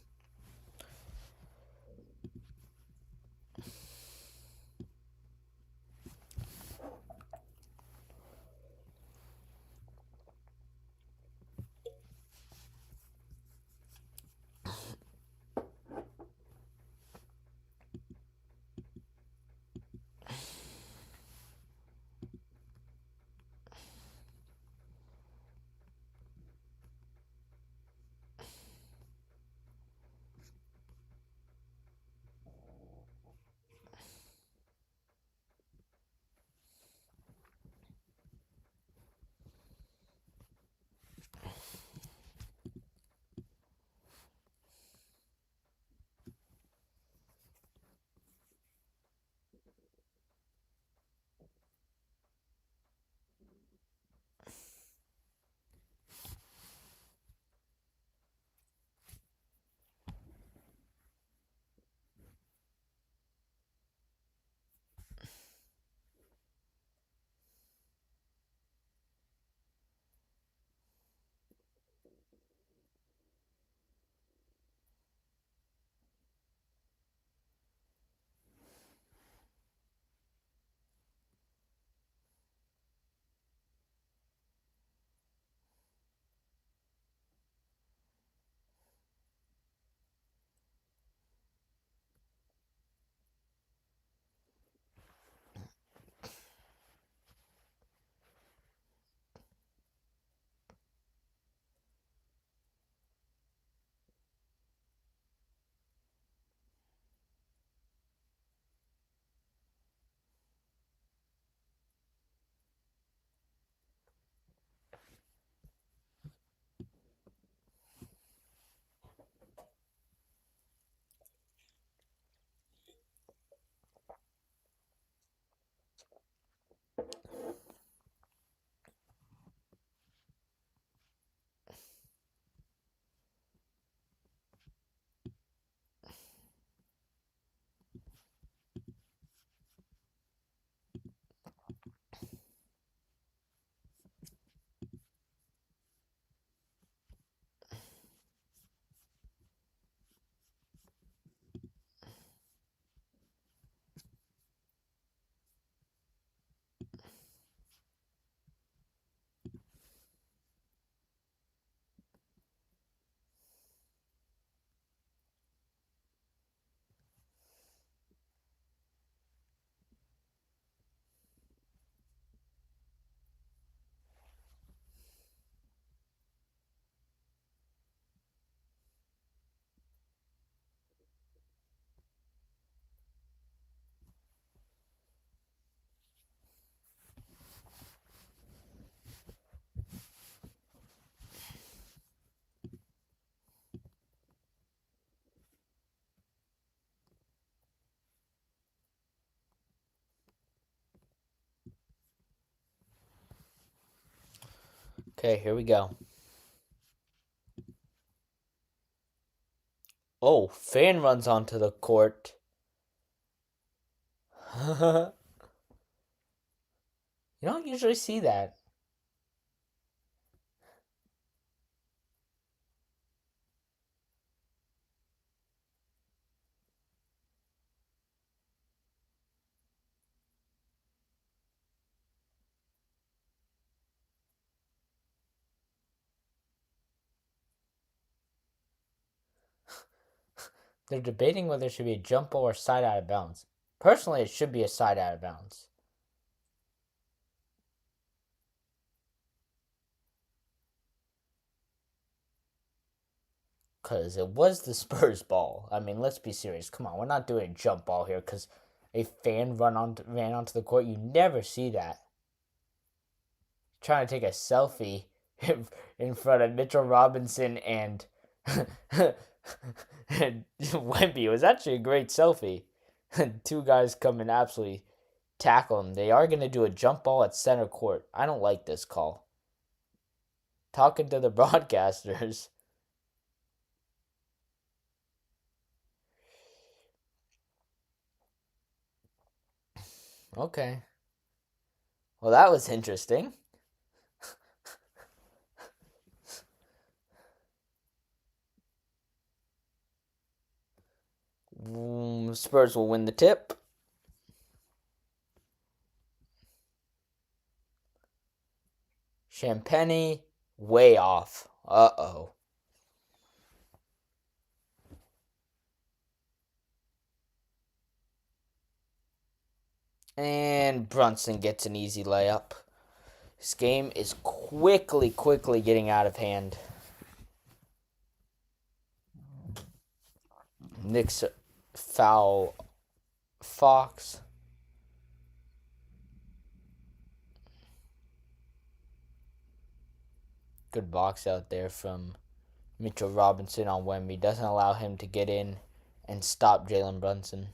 Okay, here we go. Oh, fan runs onto the court. You don't usually see that. They're debating whether it should be a jump ball or side out of bounds. Personally, it should be a side out of bounds. Because it was the Spurs ball. I mean, let's be serious. Come on, we're not doing a jump ball here because a fan ran onto the court. You never see that. Trying to take a selfie in front of Mitchell Robinson and Wemby. It was actually a great selfie. Two guys come and absolutely tackle him. They are going to do a jump ball at center court. I don't like this call. Talking to the broadcasters. Okay. Well, that was interesting. Spurs will win the tip. Champagne, way off. Uh-oh. And Brunson gets an easy layup. This game is quickly getting out of hand. Knicks foul Fox. Good box out there from Mitchell Robinson on Wemby. Doesn't allow him to get in and stop Jalen Brunson.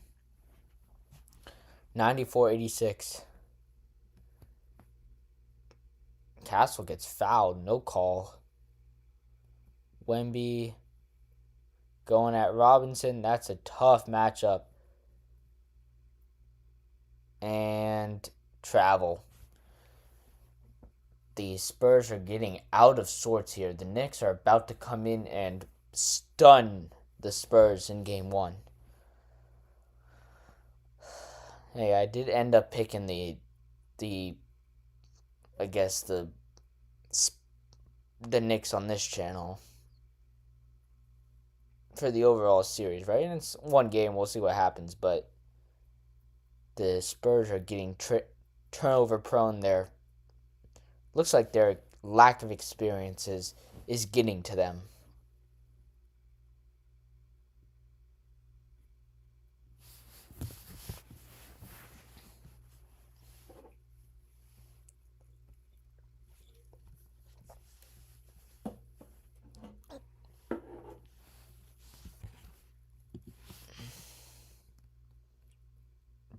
94-86. Castle gets fouled. No call. Wemby going at Robinson. That's a tough matchup. And travel. The Spurs are getting out of sorts here. The Knicks are about to come in and stun the Spurs in game one. Hey, I did end up picking the I guess the Knicks on this channel for the overall series, right? And it's one game. We'll see what happens, but the Spurs are getting turnover prone there. Looks like their lack of experiences is getting to them.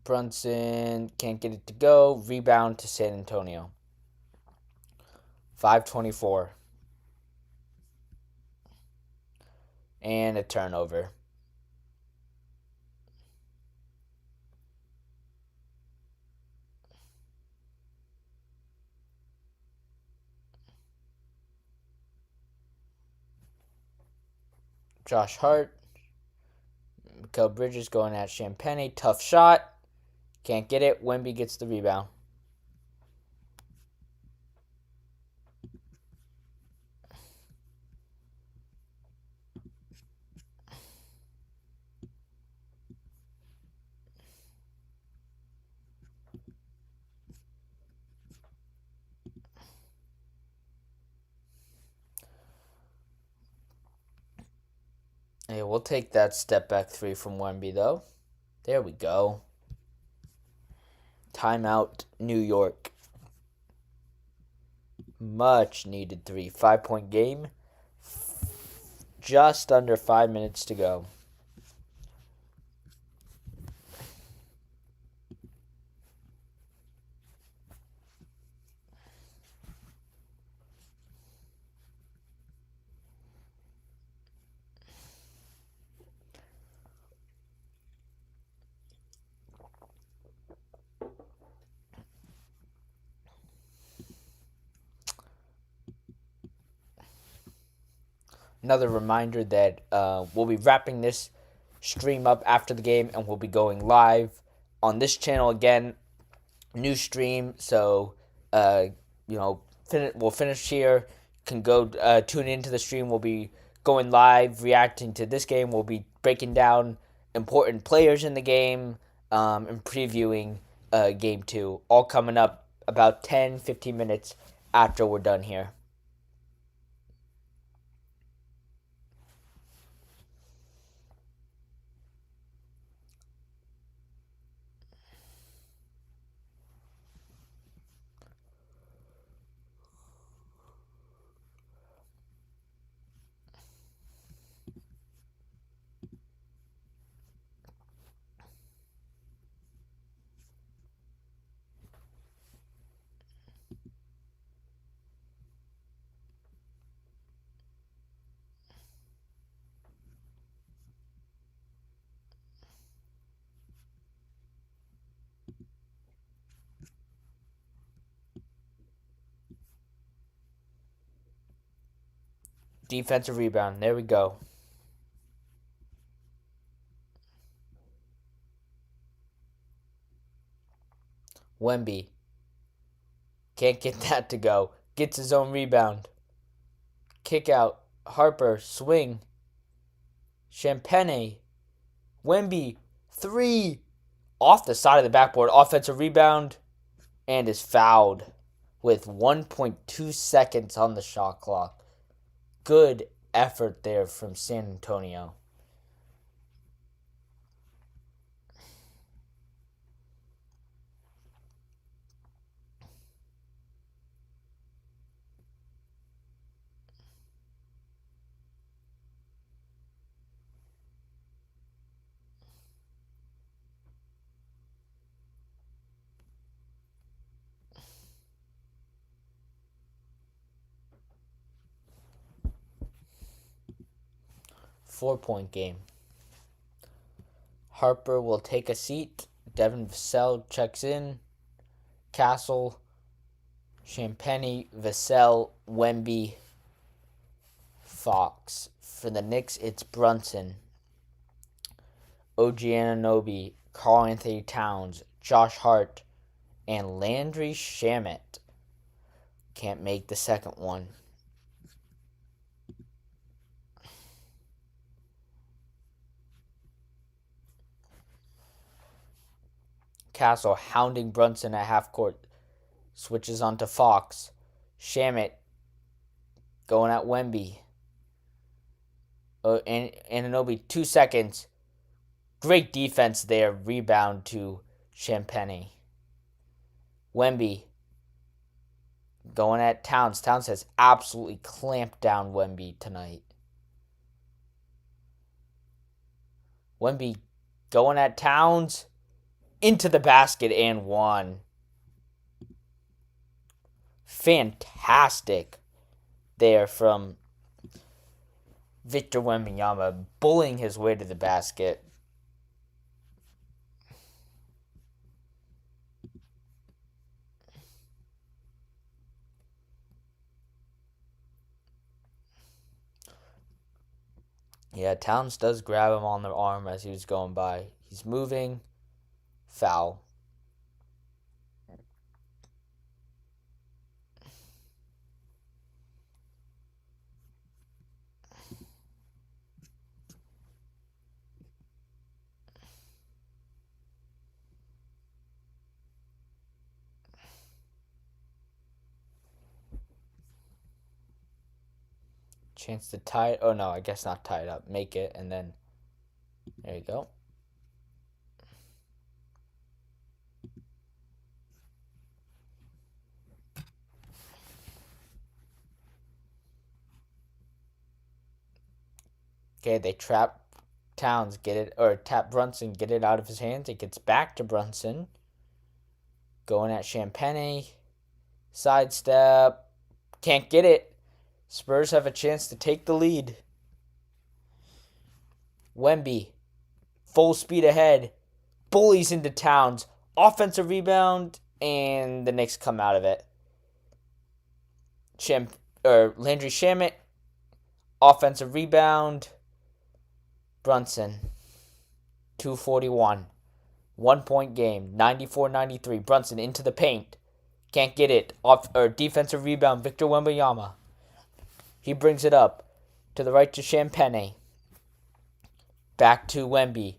Brunson can't get it to go. Rebound to San Antonio. 5:24. And a turnover. Josh Hart. Mikal Bridges going at Champagne. Tough shot. Can't get it. Wemby gets the rebound. Hey, we'll take that step back three from Wemby, though. There we go. Timeout, New York. Much needed three. 5-point game. Just under 5 minutes to go. Another reminder that we'll be wrapping this stream up after the game, and we'll be going live on this channel again. New stream, so uh, we'll finish here. Can go tune into the stream. We'll be going live, reacting to this game. We'll be breaking down important players in the game, and previewing game 2. All coming up about 10-15 minutes after we're done here. Defensive rebound. There we go. Wemby. Can't get that to go. Gets his own rebound. Kick out. Harper. Swing. Champagne. Wemby. 3. Off the side of the backboard. Offensive rebound. And is fouled with 1.2 seconds on the shot clock. Good effort there from San Antonio. Four-point game. Harper will take a seat. Devin Vassell checks in. Castle, Champagne, Vassell, Wemby, Fox. For the Knicks, it's Brunson, OG Anunoby, Karl Anthony Towns, Josh Hart, and Landry Shamet. Can't make the second one. Castle hounding Brunson at half court. Switches onto Fox. Shamet going at Wemby. And Anunoby, 2 seconds. Great defense there. Rebound to Champagne. Wemby going at Towns. Towns has absolutely clamped down Wemby tonight. Wemby going at Towns. Into the basket and one. Fantastic there from Victor Wembanyama, bullying his way to the basket. Yeah, Towns does grab him on the arm as he was going by. He's moving. Foul. Chance to tie it. Oh no, I guess not tie it up. Make it, and then there you go. Okay, they trap Towns, get it, or tap Brunson, get it out of his hands. It gets back to Brunson. Going at Champagne. Sidestep. Can't get it. Spurs have a chance to take the lead. Wemby. Full speed ahead. Bullies into Towns. Offensive rebound. And the Knicks come out of it. Landry Shamet. Offensive rebound. Brunson. 241. 1 point game. 94-93. Brunson into the paint. Can't get it. Defensive rebound. Victor Wembanyama. He brings it up. To the right to Champagne. Back to Wemby.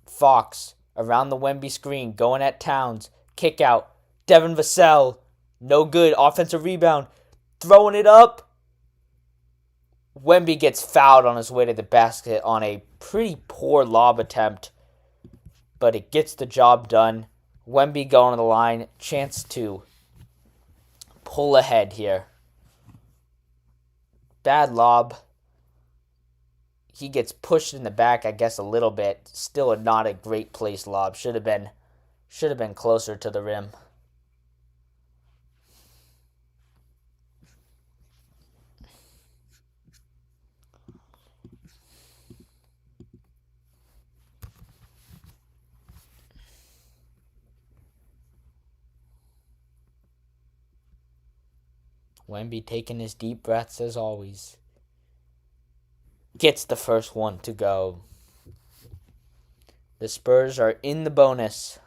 Fox. Around the Wemby screen. Going at Towns. Kick out. Devin Vassell. No good. Offensive rebound. Throwing it up. Wemby gets fouled on his way to the basket on a pretty poor lob attempt. But it gets the job done. Wemby going to the line. Chance to pull ahead here. Bad lob. He gets pushed in the back, I guess, a little bit. Still not a great place lob. Should have been closer to the rim. Wemby taking his deep breaths as always. Gets the first one to go. The Spurs are in the bonus.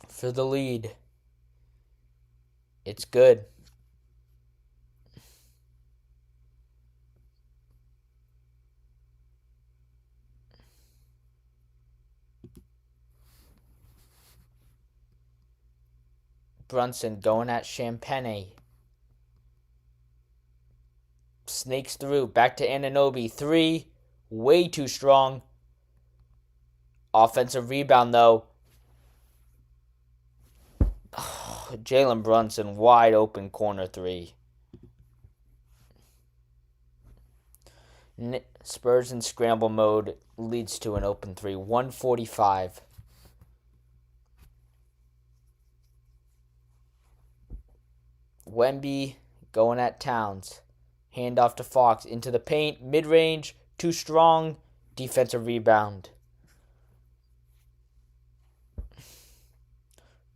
For the lead. It's good. Brunson going at Champagne. Snakes through. Back to Anunoby. 3. Way too strong. Offensive rebound, though. Jalen Brunson, wide open corner 3. Spurs in scramble mode leads to an open 3. 145. Wemby going at Towns. Handoff to Fox into the paint. Mid-range. Too strong. Defensive rebound.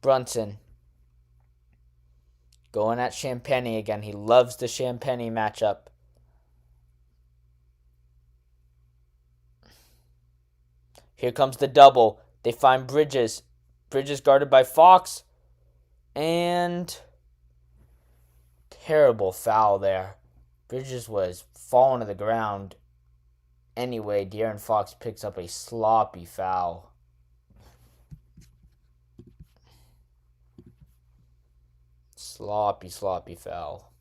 Brunson. Going at Champagne again. He loves the Champagne matchup. Here comes the double. They find Bridges. Bridges guarded by Fox. And terrible foul there. Bridges was falling to the ground. Anyway, De'Aaron Fox picks up a sloppy foul. Sloppy foul.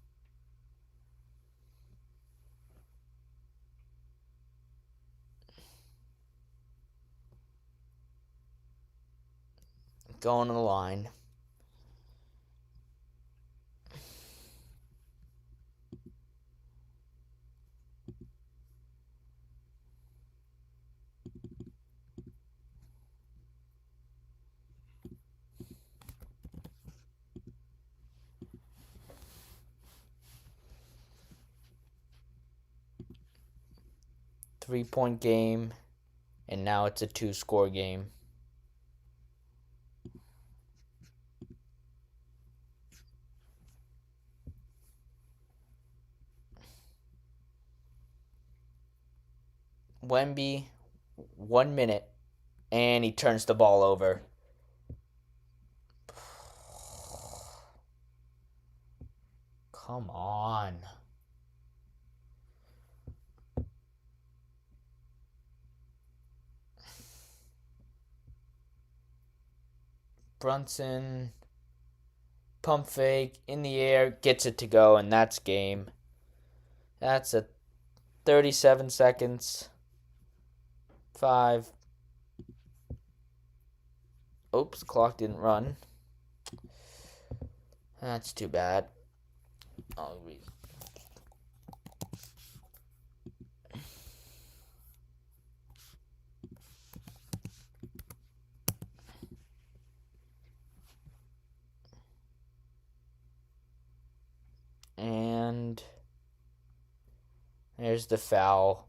Going to the line. Three-point game, and now it's a 2-score game. Wemby, 1 minute, and he turns the ball over. Come on. Brunson, pump fake, in the air, gets it to go, and that's game. That's a 37 seconds. 5. Oops, clock didn't run. That's too bad. I'll read. Here's the foul.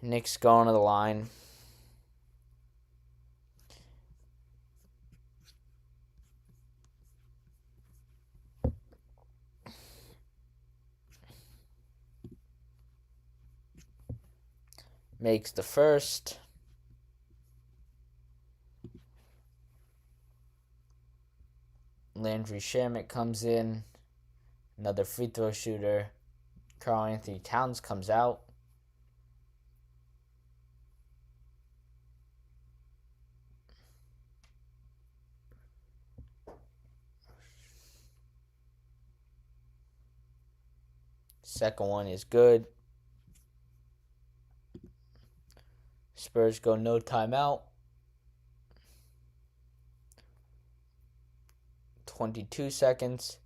Knicks going to the line. Makes the first. Landry Shamet comes in. Another free throw shooter. Karl-Anthony Towns comes out. Second one is good. Spurs go no timeout. 22 seconds.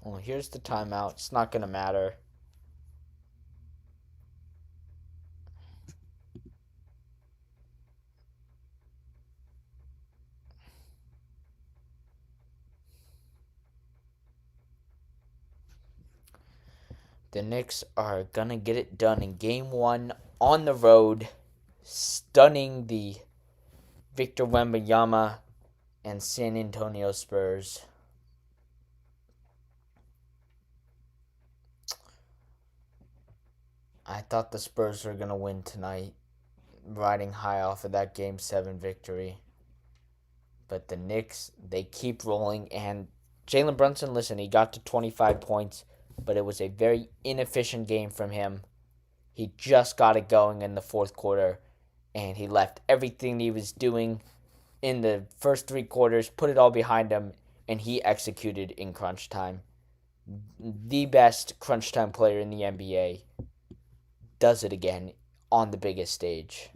Well, here's the timeout. It's not going to matter. The Knicks are going to get it done in Game 1 on the road, stunning the Victor Wembanyama and San Antonio Spurs. I thought the Spurs were going to win tonight, riding high off of that Game 7 victory. But the Knicks, they keep rolling. And Jalen Brunson, listen, he got to 25 points, but it was a very inefficient game from him. He just got it going in the fourth quarter, and he left everything he was doing in the first three quarters, put it all behind him, and he executed in crunch time. The best crunch time player in the NBA does it again on the biggest stage.